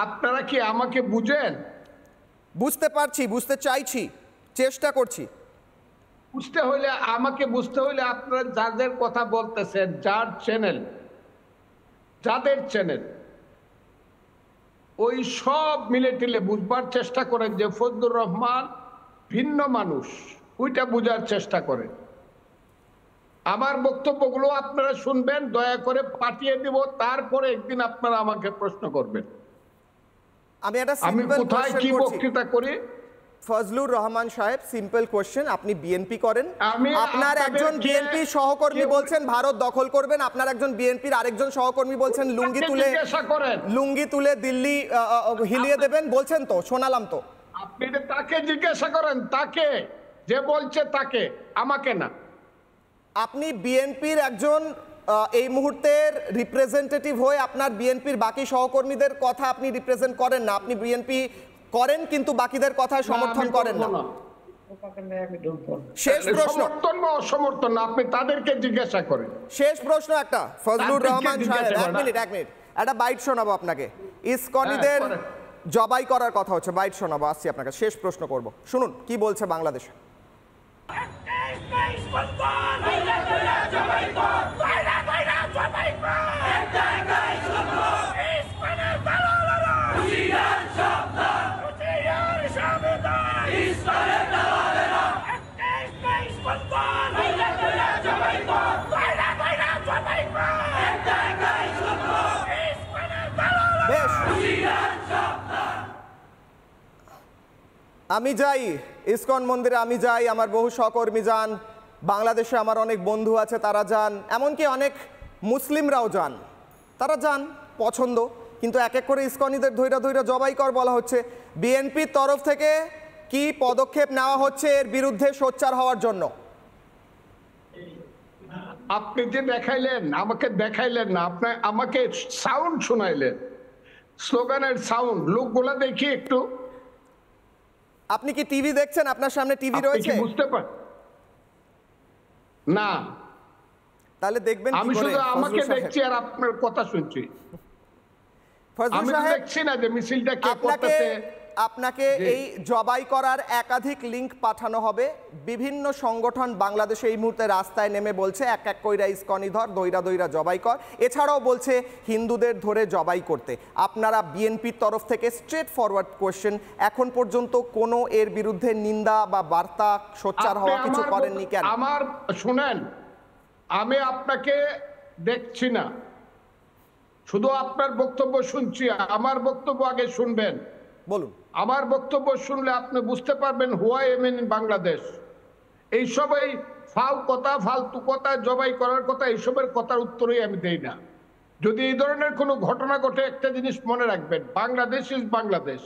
আপনারা কি আমাকে বুঝেন? বুঝতে পারছি, বুঝতে চাইছি, চেষ্টা করছি। বুঝতে হইলে, আমাকে বুঝতে হইলে আপনারা যাদের কথা বলতেছেন, যার চ্যানেল, যাদের চ্যানেল, ওই সব মিলে টিলে বুঝবার চেষ্টা করেন যে ফজলুর রহমান ভিন্ন মানুষ, ওইটা বুঝার চেষ্টা করেন। আমার বক্তব্যগুলো আপনারা শুনবেন, দয়া করে পাঠিয়ে দিব, তারপরে একদিন আপনারা আমাকে প্রশ্ন করবেন আমি কোথায় কি বক্তৃতা করি। ফজলুর রহমান সাহেব, সিম্পল কোশ্চেন, আপনি বিএনপি করেন, আপনার একজন বিএনপি সহকর্মী বলছেন ভারত দখল করবেন, আপনার একজন বিএনপির আরেকজন সহকর্মী বলছেন লুঙ্গি তুলে দিল্লি হিলিয়ে দেবেন, বলছেন তো, শোনালাম তো। আপনি তাকে জিজ্ঞাসা করেন, তাকে যে বলছে তাকে, আমাকে না। আপনি বিএনপির একজন এই মুহূর্তের রিপ্রেজেন্টেটিভ হয়ে আপনার বিএনপির বাকি সহকর্মীদের কথা আপনি রিপ্রেজেন্ট করেন না, আপনি বিএনপি করেন কিন্তু বাকিদের কথায় সমর্থন করেন না। শেষ প্রশ্ন, সমর্থন না, আপনি তাদেরকে জিজ্ঞাসা করেন। শেষ প্রশ্ন একটা, ফজলুর রহমান সাহেব, এক মিনিট একটা বাইট শোনাবো আপনাকে। ইসকনিদের জবাই করার কথা হচ্ছে, বাইট শোনাবো, আসছি আপনাকে, শেষ প্রশ্ন করব, শুনুন কি বলছে বাংলাদেশে। আমি যাই ইসকন মন্দিরে, আমি যাই, আমার বহু সহকর্মী যান, বাংলাদেশে আমার অনেক বন্ধু আছে তারা যান, এমনকি অনেক মুসলিমরাও যান, তারা যান, পছন্দ, কিন্তু এক এক করে ইসকনিদের ধৈর্য ধৈর্য জবাই কর বলা হচ্ছে। বিএনপির তরফ থেকে কি পদক্ষেপ নেওয়া হচ্ছে এর বিরুদ্ধে সোচ্চার হওয়ার জন্য? আপনি যে দেখাইলেন, আমাকে দেখাইলেন না, আপনি আমাকে সাউন্ড শোনাইলেন, স্লোগানের সাউন্ড, লোকগুলা দেখি একটু। আপনি কি টিভি দেখছেন? আপনার সামনে টিভি রয়েছে? বুঝতে পারেন না, তাহলে দেখবেন আমি শুধু আমাকে দেখছি আর আপনার কথা শুনছি, আমি দেখছি না যে মিছিলটা কে করতেছে। আপনাকে এই জবাই করার একাধিক লিংক পাঠানো হবে। বিভিন্ন সংগঠন বাংলাদেশে এই মুহূর্তে রাস্তায় নেমে বলছে এক এক কইরা ইসকনি ধর, দইরা দইরা জবাই কর, এছাড়াও বলছে হিন্দুদের ধরে জবাই করতে। আপনারা বিএনপির তরফ থেকে স্ট্রেট ফরওয়ার্ড কোয়েশ্চেন, এখন পর্যন্ত কোনো এর বিরুদ্ধে নিন্দা বা বার্তা সোচ্চার হওয়া কিছু করেননি কেন? আমার শুনেন, আমি আপনাকে দেখছি না, শুধু আপনার বক্তব্য শুনছি। আমার বক্তব্য আগে শুনবেন, বলুন। আমার বক্তব্য শুনলে আপনি বুঝতে পারবেন হোয়াই এম ইন বাংলাদেশ। এইসব এই ফালতু কথা, জবাই করার কথা, এইসবের কথার উত্তরই আমি দেই না। যদি এই ধরনের কোনো ঘটনা ঘটে, একটা জিনিস মনে রাখবেন, বাংলাদেশ ইজ বাংলাদেশ।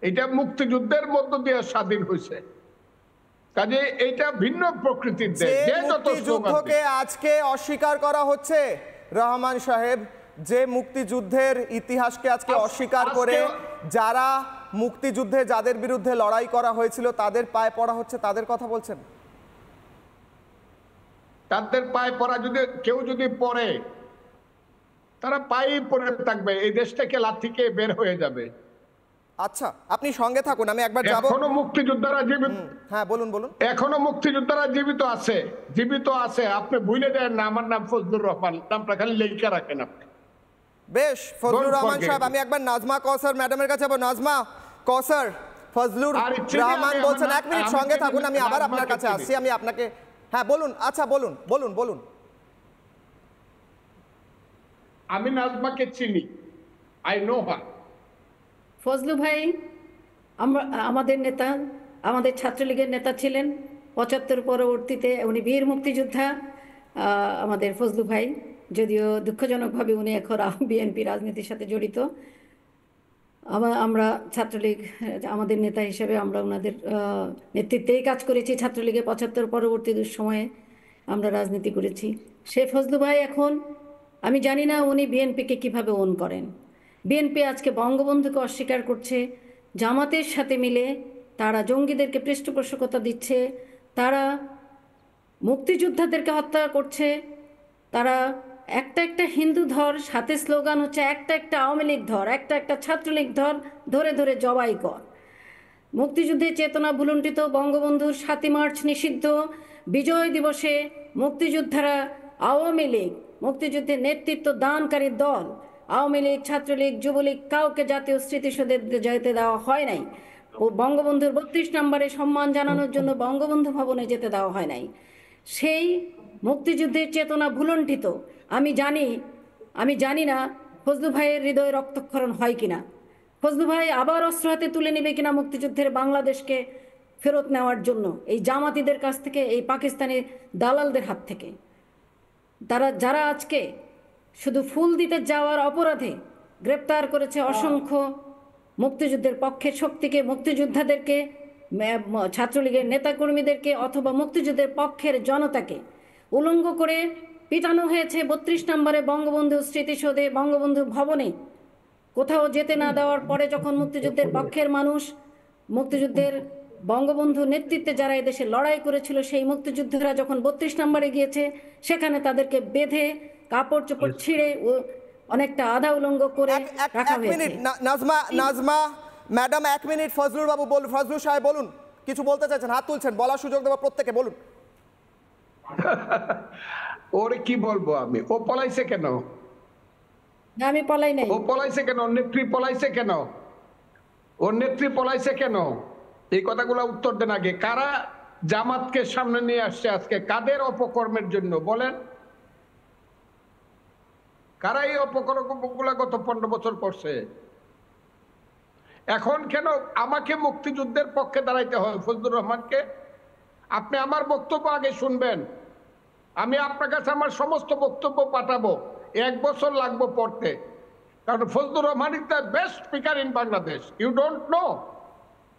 এটা মুক্তিযুদ্ধের মধ্য দিয়ে স্বাধীন হয়েছে, কাজে এইটা ভিন্ন প্রকৃতির দেশ। মুক্তিযুদ্ধকে আজকে অস্বীকার করা হচ্ছে রহমান সাহেব, যে মুক্তিযুদ্ধের ইতিহাসকে আজকে অস্বীকার করে যারা মুক্তিযুদ্ধে যাদের বিরুদ্ধে লড়াই করা হয়েছিল তাদের পায়ে পড়া হচ্ছে, তাদের কথা বলছেন? তাদের পায়ে পড়া কেউ যদি পড়ে, তারা পায়ে পড়ে থাকবে, এই দেশ থেকে লাথিকে বের হয়ে যাবে। আচ্ছা, আপনি সঙ্গে থাকুন, আমি একবার যাব। এখনো মুক্তিযোদ্ধারা জীবিত। হ্যাঁ বলুন। এখনো মুক্তিযোদ্ধারা জীবিত আছে। আপনি ভুলে দেন না, আমার নাম ফজলুর রহমান, নামটা খালি লেখা রাখেন আপনি। বেশ, ফজলুর রহমান সাহেব, আমি একবার নাজমা কৌসার ম্যাডামের কাছে যাবো। নাজমা কৌসার, ফজলুর রহমান বলছেন, এক মিনিট সঙ্গে থাকুন, আমি আবার আপনার কাছে আসছি, আমি আপনাকে, হ্যাঁ বলুন। আচ্ছা বলুন। আমি নাজমাকে চিনি, আই নো হার। ফজলু ভাই আমাদের নেতা, আমাদের ছাত্রলীগের নেতা ছিলেন ৭৫ পরবর্তীতে উনি বীর মুক্তিযোদ্ধা আমাদের ফজলু ভাই, যদিও দুঃখজনকভাবে উনি এখন বিএনপি রাজনীতির সাথে জড়িত। আমরা ছাত্রলীগ, আমাদের নেতা হিসেবে আমরা ওনাদের নেতৃত্বেই কাজ করেছি। ছাত্রলীগে ৭৫ পরবর্তী দুঃসময়ে আমরা রাজনীতি করেছি। সে ফজলু ভাই এখন, আমি জানি না উনি বিএনপিকে কিভাবে ওন করেন। বিএনপি আজকে বঙ্গবন্ধুকে অস্বীকার করছে, জামাতের সাথে মিলে তারা জঙ্গিদেরকে পৃষ্ঠপোষকতা দিচ্ছে, তারা মুক্তিযোদ্ধাদেরকে হত্যা করছে, তারা একটা একটা হিন্দু ধর, সাথে স্লোগান হচ্ছে একটা একটা আওয়ামী লীগ ধর, একটা একটা ছাত্রলীগ ধর, ধরে ধরে জবাই কর। মুক্তিযুদ্ধের চেতনা ভুলুণ্ঠিত, বঙ্গবন্ধুর ৭ই মার্চ নিষিদ্ধ, বিজয় দিবসে মুক্তিযোদ্ধারা আওয়ামী লীগ, মুক্তিযুদ্ধের নেতৃত্ব দানকারী দল আওয়ামী লীগ, ছাত্রলীগ, যুবলীগ কাউকে জাতীয় স্মৃতিসৌধে যেতে দেওয়া হয় নাই। ও বঙ্গবন্ধুর ৩২ নম্বরে সম্মান জানানোর জন্য বঙ্গবন্ধু ভবনে যেতে দেওয়া হয় নাই। সেই মুক্তিযুদ্ধের চেতনা ভুলুণ্ঠিত। আমি জানি না ফজলু ভাইয়ের হৃদয়ে রক্তক্ষরণ হয় কিনা, ফজলু ভাই আবার অস্ত্র হাতে তুলে নেবে কিনা মুক্তিযুদ্ধের বাংলাদেশকে ফেরত নেওয়ার জন্য এই জামাতিদের কাছ থেকে, এই পাকিস্তানি দালালদের হাত থেকে। যারা আজকে শুধু ফুল দিতে যাওয়ার অপরাধে গ্রেপ্তার করেছে অসংখ্য মুক্তিযুদ্ধের পক্ষের শক্তিকে, মুক্তিযোদ্ধাদেরকে, ছাত্রলীগের নেতাকর্মীদেরকে অথবা মুক্তিযুদ্ধের পক্ষের জনতাকে উলঙ্গ করে পিটানো হয়েছে ৩২ নম্বরে বঙ্গবন্ধু স্মৃতিসৌধে, বঙ্গবন্ধু ভবনে। কোথাও যেতে না দেওয়ার পরে যখন মুক্তিযুদ্ধের পক্ষের মানুষ, মুক্তিযুদ্ধের বঙ্গবন্ধু নেতৃত্বে যারা এদেশে লড়াই করেছিল সেই মুক্তিযোদ্ধারা যখন ৩২ নম্বরে গিয়েছে, সেখানে তাদেরকে বেঁধে কাপড় চোপড় ছিঁড়ে অনেকটা আধা উলঙ্গ করে রাখা হয়েছে। Najma madam, ১ minute. ফজলুর বাবু বলুন, ফজলু সাহেব বলুন, কিছু বলতে চাইছেন, হাত তুলছেন, বলার সুযোগ দেবো প্রত্যেকে, বলুন। ওরে কি বলবো আমি, ও পলাইছে কেন? আমি পলাই নাই। ও পলাইছে কেন? নেত্রী পলাইছে কেন? ওর নেত্রী পলাইছে কেন? এই কথাগুলো উত্তর দেন আগে। কারা জামাতকে সামনে নিয়ে আসছে আজকে? কাদের অপকর্মের জন্য বলেন? কারা এই অপকর্মগুলো গত 15 বছর করছে? এখন কেন আমাকে মুক্তিযুদ্ধের পক্ষে দাঁড়াইতে হয়? ফজলুর রহমানকে আপনি আমার বক্তব্য আগে শুনবেন, আমি আপনার কাছে আমার সমস্ত বক্তব্য পাঠাবো। 1 বছর লাগবে পড়তে, কারণ Fazlur Rahman is the best speaker in Bangladesh. You don't know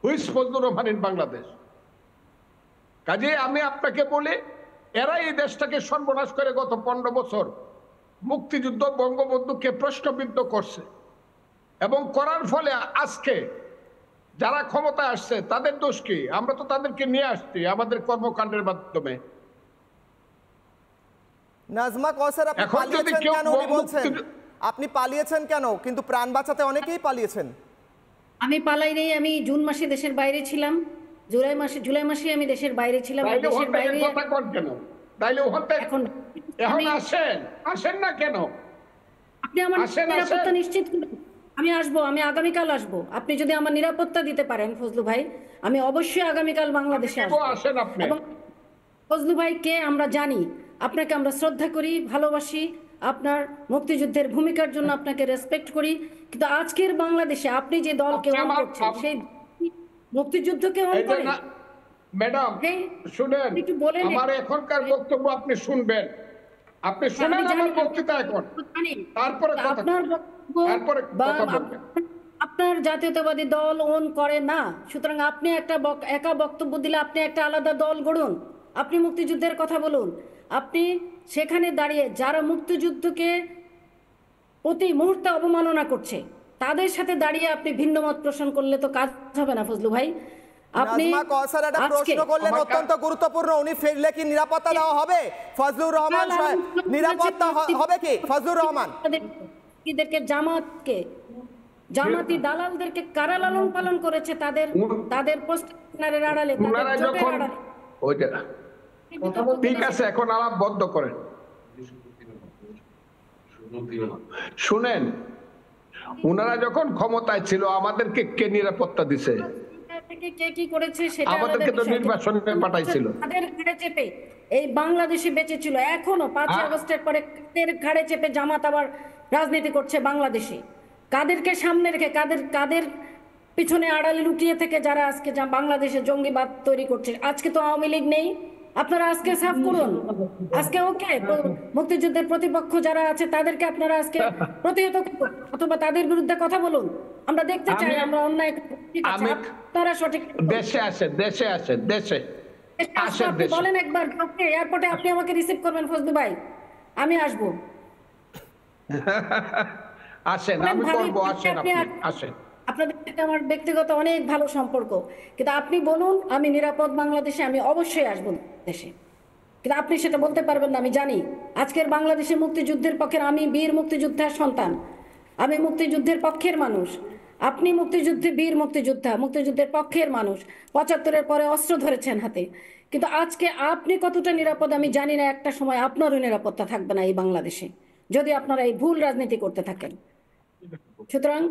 who is Fazlur Rahman in Bangladesh. কাজে আমি আপনাকে বলি, এরা এই দেশটাকে সর্বনাশ করে গত 15 বছর মুক্তিযুদ্ধ বঙ্গবন্ধুকে প্রশ্নবিদ্ধ করছে, এবং করার ফলে আজকে যারা ক্ষমতা আসছে তাদের দোষ কি? আমরা তো তাদেরকে নিয়ে আসছি আমাদের কর্মকাণ্ডের মাধ্যমে। নাজমা কওসার, আপনি পালিয়েছেন কেন উনি বলছেন? আপনি পালিয়েছেন কেন? কিন্তু প্রাণ বাঁচাতে অনেকেই পালিয়েছেন। আমি পালাই নেই, আমি জুন মাসে দেশের বাইরে ছিলাম, জুলাই মাসে আমি দেশের বাইরে ছিলাম। দেশের বাইরে কথা কোন কেন? তাইলে এখন আসেন না কেন? আপনি আমার নিরাপত্তা নিশ্চিত করুন। আমি আসবো, আমি আগামীকাল আসবো। আপনি যদি আমার নিরাপত্তা দিতে পারেন ফজলু ভাই, আমি অবশ্যই আগামীকাল বাংলাদেশে আসবো। এবং ফজলু ভাইকে আমরা জানি, আপনাকে আমরা শ্রদ্ধা করি, ভালোবাসি, আপনার মুক্তিযুদ্ধের ভূমিকার জন্য আপনাকে রেসপেক্ট করি, কিন্তু আজকের বাংলাদেশে আপনি যে দলকে ওন করছেন সেই মুক্তিযুদ্ধকে ওন করে। ম্যাডাম শুনেন, আমার এখনকার বক্তব্য আপনি শুনবেন, আপনি শুনেন আমার বক্তৃতা এখন, তারপরে আপনার জাতীয়তাবাদী দল ওন করে না, সুতরাং আপনি একটা একা বক্তব্য দিলে আপনি একটা আলাদা দল গড়ুন, আপনি মুক্তিযুদ্ধের কথা বলুন। আপনি সেখানে দাঁড়িয়ে যারা মুক্তিযুদ্ধকে প্রতি মুহূর্তে অবমাননা করছে তাদের সাথে দাঁড়িয়ে আপনি ভিন্ন মত পোষণ করলে তো কাজ হবে না ফজলু ভাই। নাজমা কওসার একটা প্রশ্ন করলেন অত্যন্ত গুরুত্বপূর্ণ, উনি ফিরলে কি নিরাপত্তা দেওয়া হবে? ফজলুর রহমান সাহেব, নিরাপত্তা হবে কি? ফজলুর রহমান, এদেরকে জামাতি দালালদেরকে কারা লালন পালন করেছে তাদের পোস্টারের আড়ালে, তাদের চোখের আড়ালে। ঠিক আছে, এখন আলাপ বন্ধ করেন। শুনেন, উনারা যখন ক্ষমতায় ছিল আমাদেরকে কে নিরাপত্তা দিছে? থেকে কে কি করেছে সেটা আমাদেরকে তো নির্বাচনে পাঠাইছিল। তাদের ঘাড়ে চেপে এই বাংলাদেশে বেঁচে ছিল, এখনো 5 আগস্টের পরে কাদের ঘাড়ে চেপে জামাত আবার রাজনীতি করছে বাংলাদেশে? কাদেরকে সামনে রেখে, কাদের পিছনে আড়ালে লুকিয়ে থেকে যারা আজকে বাংলাদেশে জঙ্গিবাদ তৈরি করছে? আজকে তো আওয়ামী লীগ নেই, আপনারা আজকে সাফ করুন। আজকে ওকে মুক্তিযুদ্ধের প্রতিপক্ষ যারা আছে তাদেরকে আপনারা আজকে প্রতিহত করুন, অথবা তাদের বিরুদ্ধে কথা বলুন। আমরা দেখতে চাই আমরা অন্যায় ঠিক আছে, তারা সঠিক দেশে আসে, আপনি বলেন একবার এয়ারপোর্টে আপনি আমাকে রিসিভ করবেন ফজলু ভাই, আমি আসবো। আসেন, আমি করবো, আসেন, আপনি আসেন। আপনাদের সাথে আমার ব্যক্তিগত অনেক ভালো সম্পর্ক, কিন্তু আপনি বলুন আমি নিরাপদ বাংলাদেশে আমি অবশ্যই আসবো দেশে, কিন্তু আপনি সেটা বলতে পারবেন না। আমি জানি আজকের বাংলাদেশে মুক্তিযুদ্ধের পক্ষের, আমি বীর মুক্তিযোদ্ধার সন্তান, আমি মুক্তিযুদ্ধের পক্ষের মানুষ। আপনি মুক্তিযুদ্ধে বীর মুক্তিযোদ্ধা, মুক্তিযুদ্ধের পক্ষের মানুষ, 75-এর পরে অস্ত্র ধরেছেন হাতে, কিন্তু আজকে আপনি কতটা নিরাপদ আমি জানি না। একটা সময় আপনারও নিরাপত্তা থাকবে না এই বাংলাদেশে যদি আপনারা এই ভুল রাজনীতি করতে থাকেন। সুতরাং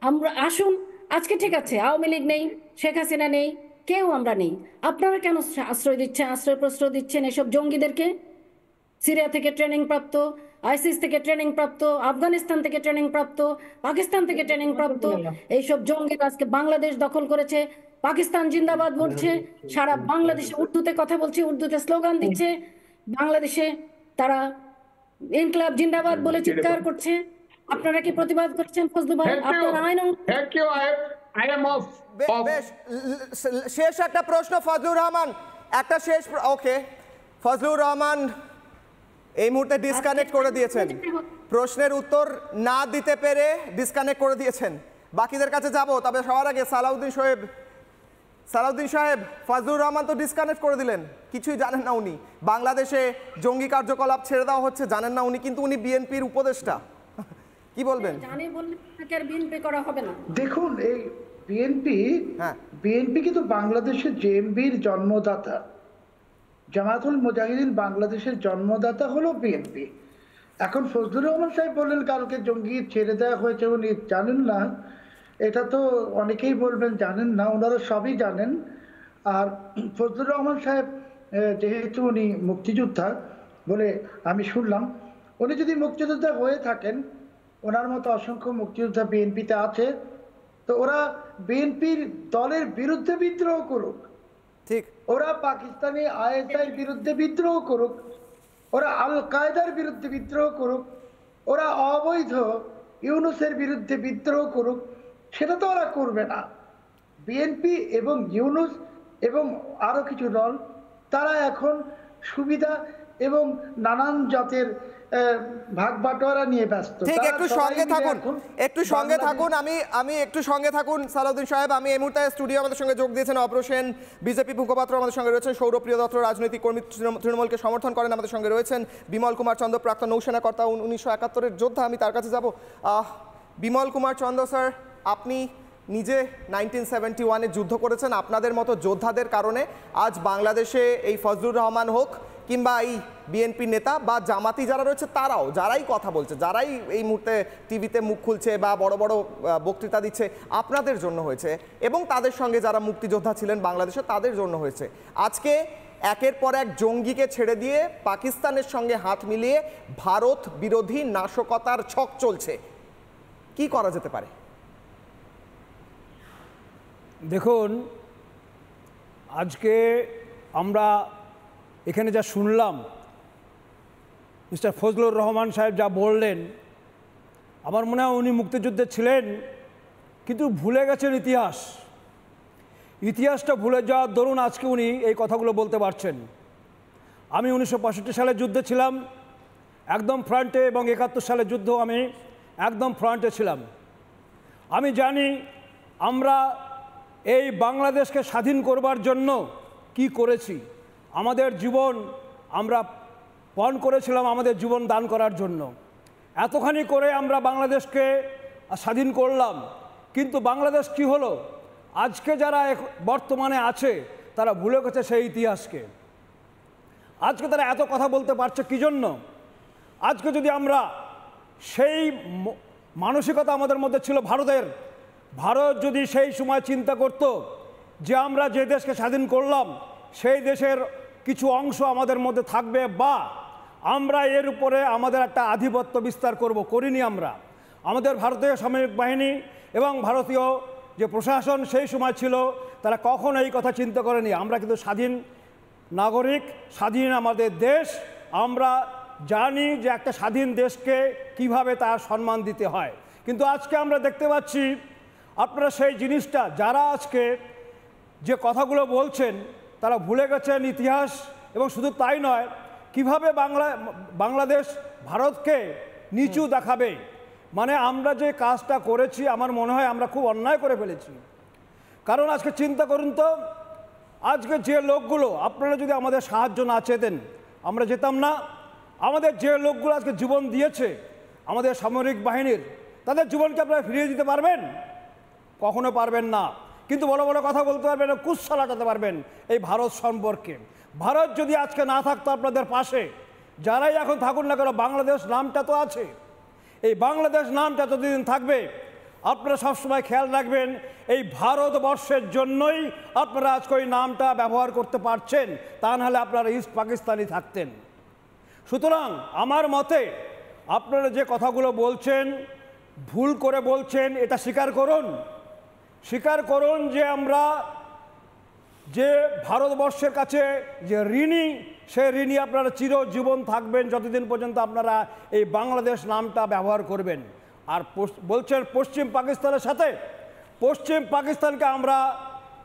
আমরা আসুন, আজকে ঠিক আছে আওয়ামী লীগ নেই, শেখ হাসিনা নেই, কেউ আমরা নেই, আপনারা কেন আশ্রয় দিচ্ছেন, আশ্রয় প্রশ্রয় দিচ্ছেন এসব জঙ্গিদেরকে? সিরিয়া থেকে ট্রেনিং প্রাপ্ত, আইসিস থেকে ট্রেনিং প্রাপ্ত, আফগানিস্তান থেকে ট্রেনিং প্রাপ্ত, পাকিস্তান থেকে ট্রেনিং প্রাপ্ত এইসব জঙ্গিরা আজকে বাংলাদেশ দখল করেছে। পাকিস্তান জিন্দাবাদ বলছে, সারা বাংলাদেশে উর্দুতে কথা বলছে, উর্দুতে স্লোগান দিচ্ছে, বাংলাদেশে তারা ইনকলাব জিন্দাবাদ বলে চিৎকার করছে। আপনারা কি প্রতিবাদ করছেন ফজলু ভাই? আপনারা শেষ একটা প্রশ্ন ফজলুর রহমান, একটা শেষ, ওকে ফজলুর রহমান এই মুহূর্তে ডিসকানেক্ট করে দিয়েছেন, প্রশ্নের উত্তর না দিতে পেরে ডিসকানেক্ট করে দিয়েছেন। বাকিদের কাছে যাব, তবে সবার আগে সালাউদ্দিন সাহেব, ফজলুর রহমান তো ডিসকানেক্ট করে দিলেন, কিছুই জানেন না উনি। বাংলাদেশে জঙ্গি কার্যকলাপ ছেড়ে দেওয়া হচ্ছে জানেন না উনি, কিন্তু উনি বিএনপির উপদেষ্টা, কি বলবেন? জানি বললে আর বিএনপি করা হবে না। দেখুন এই বিএনপি কিন্তু বাংলাদেশের জেএমবির জন্মদাতা, জামাতুল মুজাহিদিন বাংলাদেশের জন্মদাতা হলো বিএনপি। এখন ফজলুর রহমান সাহেব বললেন কালকে জঙ্গি ছেড়ে দেওয়া হয়েছে, উনি জানেন না, এটা তো অনেকেই বলবেন জানেন না, ওনারা সবই জানেন। আর ফজলুর রহমান সাহেব যেহেতু উনি মুক্তিযোদ্ধা বলে আমি শুনলাম, উনি যদি মুক্তিযোদ্ধা হয়ে থাকেন, ওনার মতো অসংখ্য মুক্তিযোদ্ধা বিএনপিতে আছে, তো ওরা বিএনপির দলের বিরুদ্ধে বিদ্রোহ করুক, ঠিক, ওরা পাকিস্তানি আইএসআইয়ের বিরুদ্ধে বিদ্রোহ করুক, ওরা আল কায়দার বিরুদ্ধে বিদ্রোহ করুক, ওরা অবৈধ ইউনুসের বিরুদ্ধে বিদ্রোহ করুক, সেটা তো ওরা করবে না। বিএনপি এবং ইউনুস এবং আরো কিছু দল তারা এখন সুবিধা এবং নানান জাতের ভাগ বাটোয়ারা নিয়ে ব্যস্ত। ঠিক, একটু সঙ্গে থাকুন, আমি একটু সঙ্গে থাকুন সালাউদ্দিন সাহেব। আমি এই মুহূর্তে স্টুডিও আমাদের সঙ্গে যোগ দিয়েছেন অপর সেন, বিজেপি মুখপাত্র আমাদের সঙ্গে রয়েছেন, সৌরপ্রিয় দত্ত রাজনৈতিক কর্মী, তৃণমূলকে সমর্থন করেন, আমাদের সঙ্গে রয়েছেন বিমল কুমার চন্দ্র, প্রাক্তন নৌসেনা কর্তা, 1971-এর যোদ্ধা, আমি তার কাছে যাব। বিমল কুমার চন্দ্র স্যার, আপনি নিজে 1971-এ যুদ্ধ করেছেন, আপনাদের মতো যোদ্ধাদের কারণে আজ বাংলাদেশে এই ফজলুর রহমান হোক কিংবা এই বিএনপি নেতা বা জামাতি যারা রয়েছে তারাও, যারাই কথা বলছে, যারাই এই মুহূর্তে টিভিতে মুখ খুলছে বা বড় বড় বক্তৃতা দিচ্ছে, আপনাদের জন্য হয়েছে, এবং তাদের সঙ্গে যারা মুক্তিযোদ্ধা ছিলেন বাংলাদেশে তাদের জন্য হয়েছে। আজকে একের পর এক জঙ্গিকে ছেড়ে দিয়ে পাকিস্তানের সঙ্গে হাত মিলিয়ে ভারত বিরোধী নাশকতার ছক চলছে, কি করা যেতে পারে? দেখুন, আজকে আমরা এখানে যা শুনলাম, মিস্টার ফজলুর রহমান সাহেব যা বললেন, আমার মনে হয় উনি মুক্তিযুদ্ধে ছিলেন কিন্তু ভুলে গেছেন ইতিহাসটা ভুলে যাওয়ার দরুন আজকে উনি এই কথাগুলো বলতে পারছেন। আমি 1965 সালে যুদ্ধে ছিলাম একদম ফ্রন্টে, এবং 71 সালের যুদ্ধ আমি একদম ফ্রন্টে ছিলাম। আমি জানি আমরা এই বাংলাদেশকে স্বাধীন করবার জন্য কি করেছি, আমাদের জীবন আমরা পণ করেছিলাম আমাদের জীবন দান করার জন্য। এতখানি করে আমরা বাংলাদেশকে স্বাধীন করলাম, কিন্তু বাংলাদেশ কি হলো? আজকে যারা বর্তমানে আছে তারা ভুলে গেছে সেই ইতিহাসকে। আজকে তারা এত কথা বলতে পারছে কি জন্য? আজকে যদি আমরা সেই মানসিকতা আমাদের মধ্যে ছিল ভারত যদি সেই সময় চিন্তা করত যে আমরা যে দেশকে স্বাধীন করলাম সেই দেশের কিছু অংশ আমাদের মধ্যে থাকবে, বা আমরা এর উপরে আমাদের একটা আধিপত্য বিস্তার করিনি। আমরা আমাদের ভারতীয় সামরিক বাহিনী এবং ভারতীয় যে প্রশাসন সেই সময় ছিল তারা কখনো এই কথা চিন্তা করেনি। আমরা কিন্তু স্বাধীন নাগরিক, স্বাধীন আমাদের দেশ। আমরা জানি যে একটা স্বাধীন দেশকে কিভাবে তার সম্মান দিতে হয়। কিন্তু আজকে আমরা দেখতে পাচ্ছি আপনারা সেই জিনিসটা, যারা আজকে যে কথাগুলো বলছেন তারা ভুলে গেছেন ইতিহাস। এবং শুধু তাই নয়, কিভাবে বাংলাদেশ ভারতকে নিচু দেখাবে। মানে আমরা যে কাজটা করেছি আমার মনে হয় আমরা খুব অন্যায় করে ফেলেছি। কারণ আজকে চিন্তা করুন তো, আজকে যে লোকগুলো, আপনারা যদি আমাদের সাহায্য না চেতেন আমরা যেতাম না। আমাদের যে লোকগুলো আজকে জীবন দিয়েছে আমাদের সামরিক বাহিনীর, তাদের জীবনকে আপনারা ফিরিয়ে দিতে পারবেন? কখনো পারবেন না। কিন্তু বড় বড় কথা বলতে পারবেন, কুৎসা লাটাতে পারবেন এই ভারত সম্পর্কে। ভারত যদি আজকে না থাকতো আপনাদের পাশে, যারাই এখন থাকুন না কেন, বাংলাদেশ নামটা তো আছে। এই বাংলাদেশ নামটা যতদিন থাকবে আপনারা সবসময় খেয়াল রাখবেন, এই ভারতবর্ষের জন্যই আপনারা আজকে ওই নামটা ব্যবহার করতে পারছেন, তা নাহলে আপনারা ইস্ট পাকিস্তানি থাকতেন। সুতরাং আমার মতে আপনারা যে কথাগুলো বলছেন ভুল করে বলছেন, এটা স্বীকার করুন। স্বীকার করুন যে আমরা যে ভারতবর্ষের কাছে যে ঋণী, সে ঋণী আপনারা চিরজীবন থাকবেন যতদিন পর্যন্ত আপনারা এই বাংলাদেশ নামটা ব্যবহার করবেন। আর বলছেন পশ্চিম পাকিস্তানের সাথে, পশ্চিম পাকিস্তানকে আমরা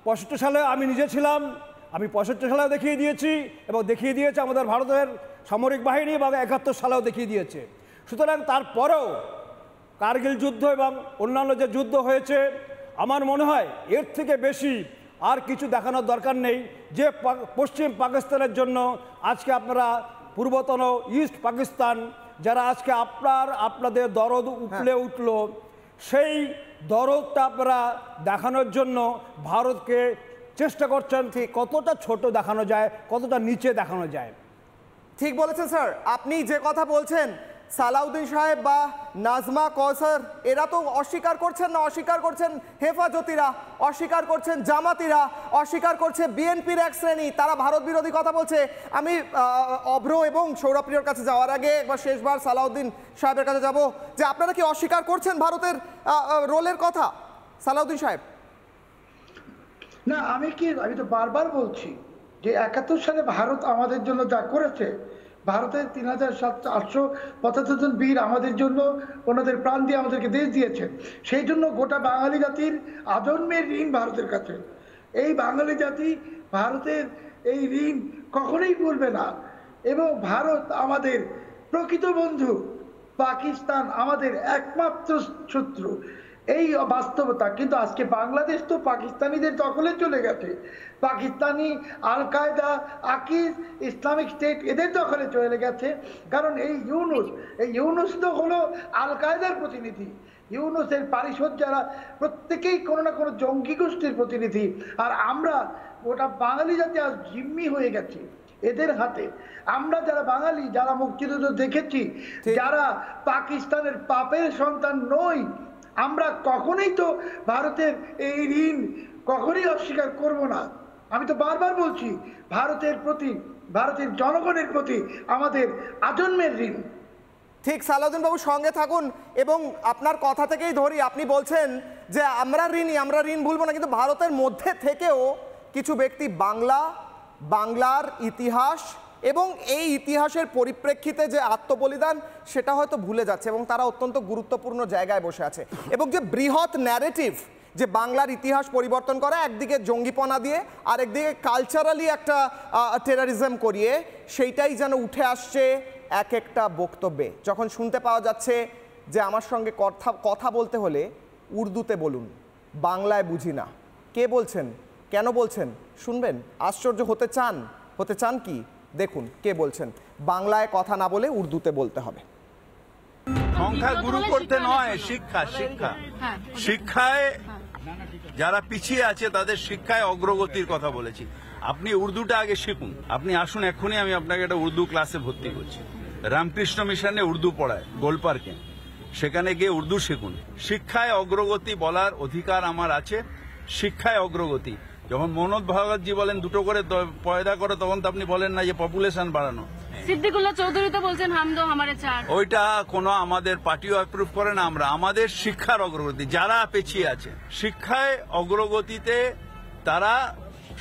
65 সালে আমি নিজে ছিলাম, আমি 65 সালেও দেখিয়ে দিয়েছি এবং দেখিয়ে দিয়েছে আমাদের ভারতের সামরিক বাহিনী, এবং 71 সালেও দেখিয়ে দিয়েছে। সুতরাং তারপরেও কার্গিল যুদ্ধ এবং অন্যান্য যে যুদ্ধ হয়েছে, আমার মনে হয় এর থেকে বেশি আর কিছু দেখানোর দরকার নেই যে পশ্চিম পাকিস্তানের জন্য আজকে আপনারা পূর্বতন ইস্ট পাকিস্তান, যারা আজকে আপনাদের দরদ উপলে উঠল, সেই দরদটা আপনারা দেখানোর জন্য ভারতকে চেষ্টা করছেন ঠিক কতটা ছোট দেখানো যায়, কতটা নিচে দেখানো যায়। ঠিক বলেছেন স্যার। আপনি যে কথা বলছেন, সালাউদ্দিন সাহেব বা নাজমা কৌসার এরা তো অস্বীকার করছেন না, অস্বীকার করছেন হেফাজতিরা, অস্বীকার করছেন জামাতিরা, অস্বীকার করছে বিএনপির এক শ্রেণী, তারা ভারত বিরোধী কথা বলছে। আমি অভ্র এবং সৌরপ্রিয়র কাছে যাওয়ার আগে একবার শেষবার সালাউদ্দিন সাহেবের কাছে যাব, যে আপনারা কি অস্বীকার করছেন ভারতের রোলের কথা? সালাউদ্দিন সাহেব। না, আমি তো বারবার বলছি যে 71 সালে ভারত আমাদের জন্য যা করেছে, ভারতের ৩,875 জন বীর আমাদের জন্য ওনাদের প্রাণ দিয়ে আমাদেরকে দেশ দিয়েছেন। সেই জন্য গোটা বাঙালি জাতির আজন্মের ঋণ ভারতের কাছে। এই বাঙালি জাতি ভারতের এই ঋণ কখনোই ভুলবে না। এবং ভারত আমাদের প্রকৃত বন্ধু, পাকিস্তান আমাদের একমাত্র শত্রু, এই বাস্তবতা। কিন্তু আজকে বাংলাদেশ তো পাকিস্তানিদের দখলে চলে গেছে। পাকিস্তানি আল কায়দা, আকিজ, ইসলামিক স্টেট এদের দখলে চলে গেছে। কারণ এই ইউনুস তো হলো আল কায়দার প্রতিনিধি। ইউনুসের পারিষদ যারা প্রত্যেকেই কোনো না কোনো জঙ্গি গোষ্ঠীর প্রতিনিধি। আর আমরা ওটা বাঙালি জাতি আজ জিম্মি হয়ে গেছি এদের হাতে। আমরা যারা বাঙালি, যারা মুক্তিযুদ্ধ দেখেছি, যারা পাকিস্তানের পাপের সন্তান নই, আমরা কখনোই তো ভারতের এই ঋণ কখনোই অস্বীকার করব না। আমি তো বারবার বলছি, ভারতের প্রতি, ভারতের জনগণের প্রতি আমাদের আজন্মের ঋণ। ঠিক, সালাউদ্দিন বাবু সঙ্গে থাকুন। এবং আপনার কথা থেকেই ধরি, আপনি বলছেন যে আমরা ঋণী, আমরা ঋণ ভুলবো না, কিন্তু ভারতের মধ্যে থেকেও কিছু ব্যক্তি বাংলার ইতিহাস এবং এই ইতিহাসের পরিপ্রেক্ষিতে যে আত্মবলিদান সেটা হয়তো ভুলে যাচ্ছে, এবং তারা অত্যন্ত গুরুত্বপূর্ণ জায়গায় বসে আছে। এবং যে বৃহৎ ন্যারেটিভ যে বাংলার ইতিহাস পরিবর্তন করা, একদিকে জঙ্গিপনা দিয়ে আর একদিকে কালচারালি একটা টেরারিজম করিয়ে, সেইটাই যেন উঠে আসছে এক একটা বক্তব্যে। যখন শুনতে পাওয়া যাচ্ছে যে আমার সঙ্গে কথা বলতে হলে উর্দুতে বলুন, বাংলায় বুঝি না। কে বলছেন, কেন বলছেন শুনবেন? আশ্চর্য হতে চান কি? দেখুন কে বলছেন, বাংলায় কথা না বলে উর্দুতে বলতে হবে। সংখ্যা গুরু করতে নয়, শিক্ষায় যারা পিছিয়ে আছে তাদের শিক্ষায় অগ্রগতির কথা বলেছি। আপনি উর্দুটা আগে শিখুন। আপনি আসুন, এক্ষুনি আমি আপনাকে একটা উর্দু ক্লাসে ভর্তি করছি। রামকৃষ্ণ মিশনে উর্দু পড়ায় গোলপার্কে, সেখানে গিয়ে উর্দু শিখুন। শিক্ষায় অগ্রগতি বলার অধিকার আমার আছে। শিক্ষায় অগ্রগতি, যখন মনোজ ভাগবতজি বলেন 2টো করে পয়দা করে, তখন তো আপনি বলেন না যে পপুলেশন বাড়ানো। সিদ্দিকুল্লাহ চৌধুরী তো বলছেন হাম দো হামারে চার। ওইটা কোনো আমাদের পার্টিও অ্যাপ্রুভ করে না। আমরা আমাদের শিক্ষার অগ্রগতি, যারা পেছিয়ে আছে শিক্ষায় অগ্রগতিতে তারা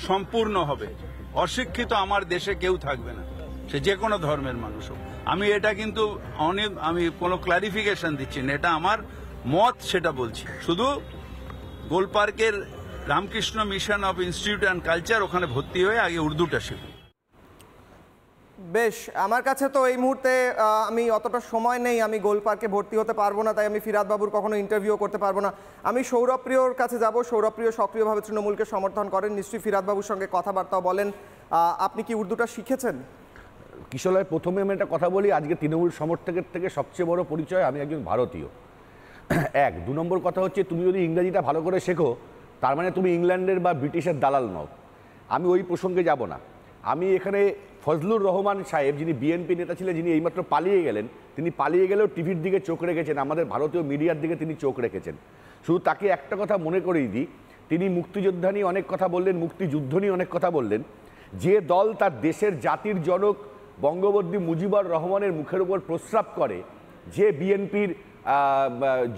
সম্পূর্ণ হবে। অশিক্ষিত আমার দেশে কেউ থাকবে না, সে যে কোনো ধর্মের মানুষ হোক। আমি এটা কিন্তু আমি কোনো ক্লারিফিকেশন দিচ্ছি না, এটা আমার মত, সেটা বলছি। শুধু গোলপার্কের Ramakrishna mission of institute and culture, ওখানে ভর্তি হয়ে আগে উর্দুটা শিখুন। বেশ, আমার কাছে তো এই মুহূর্তে আমি অতটা সময় নেই, আমি গোলপার্কে ভর্তি হতে পারবো না, তাই আমি ফিরাদ বাবুর কখনো ইন্টারভিউ করতে পারবো না। আমি সৌরভ প্রিয়র কাছে যাব। সৌরভ প্রিয় সক্রিয়ভাবে তৃণমূলকে সমর্থন করেন, নিশ্চয়ই ফিরাদ বাবুর সঙ্গে কথাবার্তাও বলেন। আপনি কি উর্দুটা শিখেছেন? কিশোর, প্রথমে আমি একটা কথা বলি, আজকে তৃণমূল সমর্থকের থেকে সবচেয়ে বড় পরিচয় আমি একজন ভারতীয়। 1, 2 নম্বর কথা হচ্ছে, তুমি যদি ইংরেজিটা ভালো করে শেখো তার মানে তুমি ইংল্যান্ডের বা ব্রিটিশের দালাল নও। আমি ওই প্রসঙ্গে যাব না। আমি এখানে ফজলুর রহমান সাহেব, যিনি বিএনপি নেতা ছিলেন, যিনি এইমাত্র পালিয়ে গেলেন, তিনি পালিয়ে গেলেও টিভির দিকে চোখ রেখেছেন, আমাদের ভারতীয় মিডিয়ার দিকে তিনি চোখ রেখেছেন। শুধু তাকে একটা কথা মনে করিয়ে দিই, তিনি মুক্তিযোদ্ধা নিয়ে অনেক কথা বললেন, মুক্তিযুদ্ধ নিয়ে অনেক কথা বললেন। যে দল তার দেশের জাতির জনক বঙ্গবন্ধু মুজিবুর রহমানের মুখের উপর প্রস্রাব করে, যে বিএনপির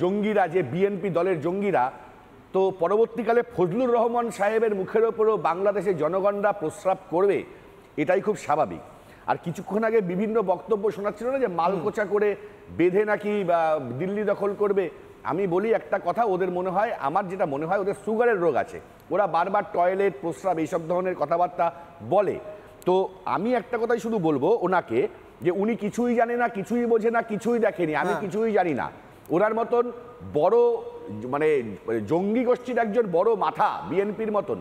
জঙ্গিরা, যে বিএনপি দলের জঙ্গিরা, তো পরবর্তীকালে ফজলুর রহমান সাহেবের মুখের ওপরও বাংলাদেশের জনগণরা প্রস্রাব করবে, এটাই খুব স্বাভাবিক। আর কিছুক্ষণ আগে বিভিন্ন বক্তব্য শোনাচ্ছিল না যে মালকোচা করে বেঁধে নাকি বা দিল্লি দখল করবে। আমি বলি একটা কথা, ওদের মনে হয়, আমার যেটা মনে হয়, ওদের সুগারের রোগ আছে, ওরা বারবার টয়লেট, প্রস্রাব এইসব ধরনের কথাবার্তা বলে। তো আমি একটা কথাই শুধু বলবো ওনাকে, যে উনি কিছুই জানে না, কিছুই বোঝে না, কিছুই দেখেনি, আমি কিছুই জানি না। ওনার মতন বড় মানে জঙ্গি গোষ্ঠীর একজন বড় মাথা বিএনপির মতন,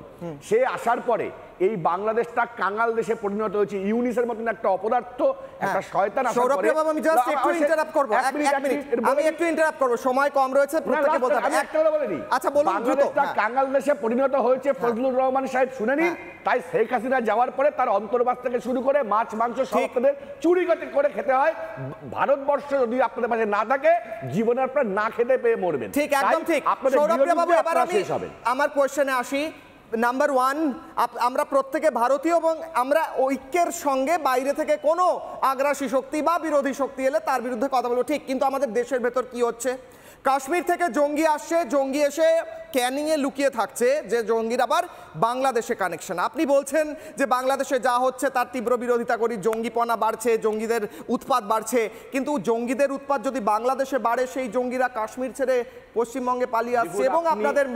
সে আসার পরে এই বাংলাদেশটা কাঙাল দেশে পরিণত হয়েছে। ইউনিসের মতন একটা অপদার্থ, একটা শয়তান আসার পরে। আমি জাস্ট একটু ইন্টারাপ্ট করব, আমি একটু ইন্টারাপ্ট করব, সময় কম রয়েছে, প্রত্যেককে বলতে হবে। একটা কথা বলে দিই, আচ্ছা বলুন। বাংলাদেশটা কাঙাল দেশে পরিণত হয়েছে ফজলুর রহমান সাহেব শুনেনি, তাই শেখ হাসিনা যাওয়ার পরে তার অন্তর্বাস থেকে শুরু করে মাছ মাংস সব আপনাদের চুরি করে খেতে হয়। ভারতবর্ষ যদি আপনাদের পাশে না থাকে, জীবনে আপনারা না খেতে পেয়ে মরবেন। ঠিক, একদম ঠিক। সৌরভ, এবার আমি আমার কোশ্চেনে আসি। নাম্বার 1, আমরা প্রত্যেকে ভারতীয় এবং আমরা ঐক্যের সঙ্গে বাইরে থেকে কোনো আগ্রাসী শক্তি বা বিরোধী শক্তি এলে তার বিরুদ্ধে কথা বলবো, ঠিক। কিন্তু আমাদের দেশের ভেতর কি হচ্ছে? কাশ্মীর থেকে জঙ্গি আসছে, জঙ্গি এসে ক্যানিংয়ে লুকিয়ে থাকছে, যে জঙ্গির আবার বাংলাদেশে কানেকশন। আপনি বলছেন যে বাংলাদেশে যা হচ্ছে তার তীব্র বিরোধিতা করি, জঙ্গিপনা বাড়ছে, জঙ্গিদের উৎপাত বাড়ছে, কিন্তু জঙ্গিদের উৎপাত যদি বাংলাদেশে বাড়ে, সেই জঙ্গিরা কাশ্মীর ছেড়ে পশ্চিমবঙ্গে পালিয়ে আসছে। এবং আপনাদের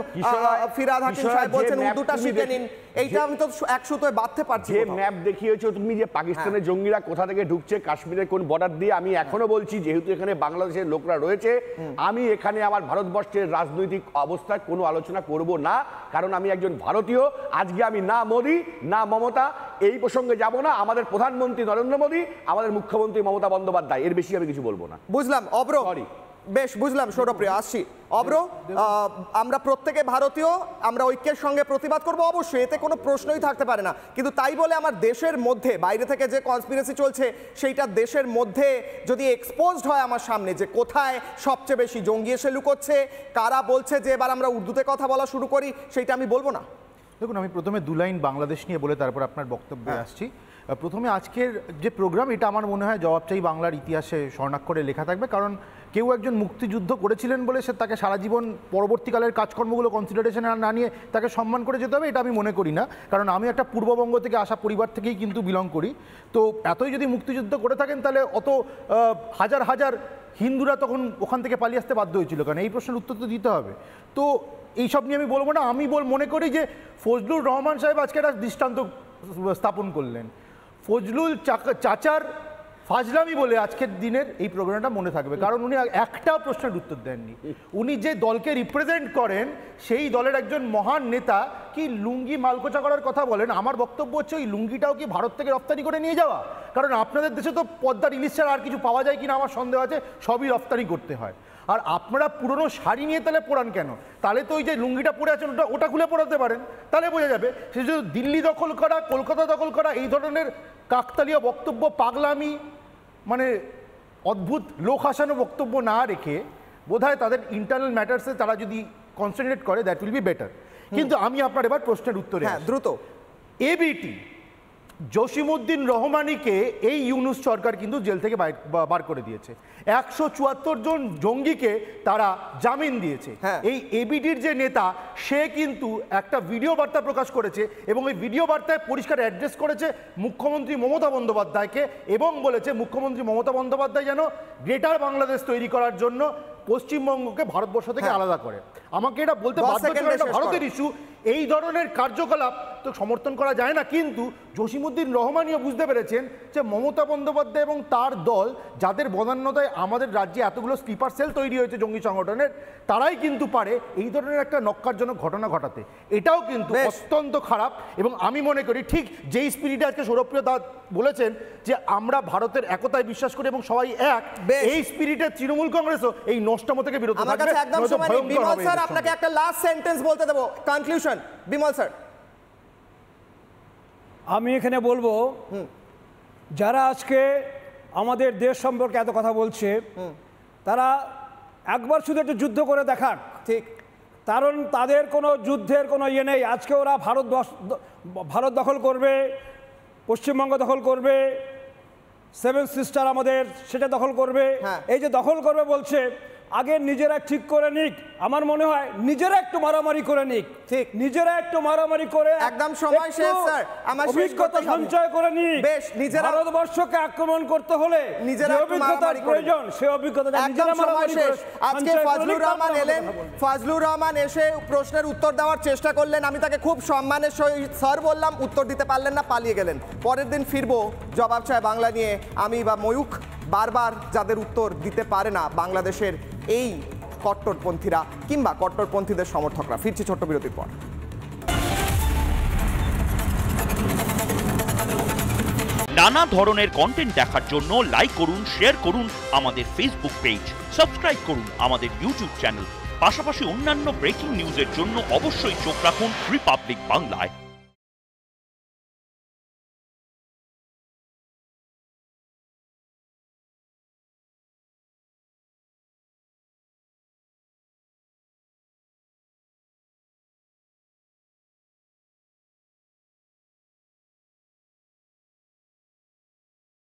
ফিরাদ হাকিম সাহেব বলছেন উর্দুটা শিখে নিন, এইটা আমি তো এক সুতোয় বাঁধতে পারছি। যে ম্যাপ দেখিয়েছো তুমি, যে পাকিস্তানের জঙ্গিরা কোথা থেকে ঢুকছে, কাশ্মীরের কোন বর্ডার দিয়ে, আমি এখনো বলছি, যেহেতু এখানে বাংলাদেশের লোকরা রয়েছে, আমি এখানে আমার ভারতবর্ষের রাজনৈতিক অবস্থায় কোনো আলোচনা করব না, কারণ আমি একজন ভারতীয়। আজকে আমি না মোদি না মমতা, এই প্রসঙ্গে যাব না। আমাদের প্রধানমন্ত্রী নরেন্দ্র মোদি, আমাদের মুখ্যমন্ত্রী মমতা বন্দ্যোপাধ্যায়, এর বেশি আমি কিছু বলবো না। বুঝলাম অব্র, বেশ বুঝলাম। সৌরভপ্রিয়, আসছি। অব্র, আমরা প্রত্যেকে ভারতীয়, আমরা ঐক্যের সঙ্গে প্রতিবাদ করব অবশ্যই, এতে কোনো প্রশ্নই থাকতে পারে না। কিন্তু তাই বলে আমার দেশের মধ্যে বাইরে থেকে যে কনস্পিরেসি চলছে, সেইটা দেশের মধ্যে যদি এক্সপোজড হয় আমার সামনে, যে কোথায় সবচেয়ে বেশি জঙ্গি এসে লুকোচ্ছে, কারা বলছে যে এবার আমরা উর্দুতে কথা বলা শুরু করি, সেইটা আমি বলবো না। দেখুন, আমি প্রথমে 2 লাইন বাংলাদেশ নিয়ে বলে তারপর আপনার বক্তব্যে আসছি। প্রথমে আজকের যে প্রোগ্রাম, এটা আমার মনে হয় জবাব চাই বাংলার ইতিহাসে স্বর্ণাক্ষরে লেখা থাকবে। কারণ কেউ একজন মুক্তিযুদ্ধ করেছিলেন বলে সে তাকে সারা জীবন পরবর্তীকালের কাজকর্মগুলো কনসিডারেশনে না নিয়ে তাকে সম্মান করে যেতে হবে, এটা আমি মনে করি না। কারণ আমি একটা পূর্ববঙ্গ থেকে আসা পরিবার থেকেই কিন্তু বিলং করি। তো এতই যদি মুক্তিযুদ্ধ করে থাকেন, তাহলে অত হাজার হাজার হিন্দুরা তখন ওখান থেকে পালিয়ে আসতে বাধ্য হয়েছিল, কারণ এই প্রশ্নের উত্তর তো দিতে হবে। তো এইসব নিয়ে আমি বলবো না। আমি মনে করি যে ফজলুর রহমান সাহেব আজকে একটা দৃষ্টান্ত স্থাপন করলেন। ফজলুল চাচার ফাজলামি বলে আজকের দিনের এই প্রোগ্রামটা মনে থাকবে, কারণ উনি একটা প্রশ্নের উত্তর দেননি। উনি যে দলকে রিপ্রেজেন্ট করেন, সেই দলের একজন মহান নেতা কি লুঙ্গি মালকোচা করার কথা বলেন। আমার বক্তব্য হচ্ছে, ওই লুঙ্গিটাও কি ভারত থেকে রপ্তানি করে নিয়ে যাওয়া? কারণ আপনাদের দেশে তো পদ্মার ইলিশ ছাড়া আর কিছু পাওয়া যায় কিনা আমার সন্দেহ আছে, সবই রপ্তানি করতে হয়। আর আপনারা পুরনো শাড়ি নিয়ে তাহলে পরান কেন? তাহলে তো ওই যে লুঙ্গিটা পরে আছেন ওটা খুলে পরাতে পারেন, তাহলে বোঝা যাবে। সে যদি দিল্লি দখল করা, কলকাতা দখল করা, এই ধরনের কাকতালীয় বক্তব্য, পাগলামি, মানে অদ্ভুত লোক হাসানো বক্তব্য না রেখে বোধহয় তাদের ইন্টারনাল ম্যাটার্সে তারা যদি কনসেন্ট্রেট করে, দ্যাট উইল বি বেটার। কিন্তু আমি আপনার এবার প্রশ্নের উত্তরে দ্রুত। এবিটি জসিমউদ্দিন রহমানিকে এই ইউনূস সরকার কিন্তু জেল থেকে বার করে দিয়েছে। 174 জন জঙ্গিকে তারা জামিন দিয়েছে। এই এবিটির যে নেতা সে কিন্তু একটা ভিডিও বার্তা প্রকাশ করেছে এবং এই ভিডিও বার্তায় পরিষ্কার অ্যাড্রেস করেছে মুখ্যমন্ত্রী মমতা বন্দ্যোপাধ্যায়কে এবং বলেছে মুখ্যমন্ত্রী মমতা বন্দ্যোপাধ্যায় যেন গ্রেটার বাংলাদেশ তৈরি করার জন্য পশ্চিমবঙ্গকে ভারতবর্ষ থেকে আলাদা করে। আমাকে এটা বলতে বাধ্য করে, এটা ভারতের ইস্যু, এই ধরনের কার্যকলাপ তো সমর্থন করা যায় না। কিন্তু জসিমউদ্দিন রহমানিও বুঝতে পেরেছেন যে মমতা বন্দ্যোপাধ্যায় এবং তার দল, যাদের বদান্যতায় আমাদের রাজ্যে এতগুলো স্লিপার সেল তৈরি হয়েছে জঙ্গি সংগঠনের, তারাই কিন্তু পারে এই ধরনের একটা নক্কারজনক ঘটনা ঘটাতে। এটাও কিন্তু অত্যন্ত খারাপ। এবং আমি মনে করি ঠিক যেই স্পিরিটে আজকে সৌরভপ্রিয় দা বলেছেন যে আমরা ভারতের একতায় বিশ্বাস করি এবং সবাই এক, এই স্পিরিটে তৃণমূল কংগ্রেসও এই নষ্টম থেকে বিরত থাকবে। বিমল স্যার, আপনাকে একটা লাস্ট সেন্টেন্স বলতে দেবো, কনক্লুশন বিমল স্যার। আমি এখানে বলবো যারা আজকে আমাদের দেশ সম্পর্কে এত কথা বলছে তারা একবার শুধু একটু যুদ্ধ করে দেখাক। ঠিক, কারণ তাদের কোনো যুদ্ধের কোনো ইয়ে নেই। আজকে ওরা ভারত দখল করবে, পশ্চিমবঙ্গ দখল করবে, সেভেন সিস্টার আমাদের সেটা দখল করবে। এই যে দখল করবে বলছে, আগে নিজেরা ঠিক করে নিক। আমার মনে হয় নিজেরা একটু মারামারি করে নিক। ঠিক, নিজেরা একটু মারামারি করে একদম সময় শেষ স্যার, আমার অভিজ্ঞতা সঞ্চয় করে নিক। বেশ, নিজেরা ভারতবর্ষকে আক্রমণ করতে হলে নিজেরা অভিজ্ঞতার প্রয়োজন, সেই অভিজ্ঞতাটা নিজেরা মারামারি করে। আজকে ফজলুর রহমান এলেন, ফজলুর রহমান এসে প্রশ্নের উত্তর দেওয়ার চেষ্টা করলেন। আমি তাকে খুব সম্মানের সহিত স্যার বললাম, উত্তর দিতে পারলেন না, পালিয়ে গেলেন। পরের দিন ফিরবো জবাব চায় বাংলা নিয়ে। আমি বা ময়ূখ বারবার যাদের উত্তর দিতে পারে না বাংলাদেশের এই কট্টরপন্থীরা কিংবা কট্টরপন্থীদের সমর্থকরা। ফিরছি ছোট্ট বিরতির পর। নানা ধরনের কন্টেন্ট দেখার জন্য লাইক করুন, শেয়ার করুন আমাদের ফেসবুক পেজ, সাবস্ক্রাইব করুন আমাদের ইউটিউব চ্যানেল। পাশাপাশি অন্যান্য ব্রেকিং নিউজের জন্য অবশ্যই চোখ রাখুন রিপাবলিক বাংলায়।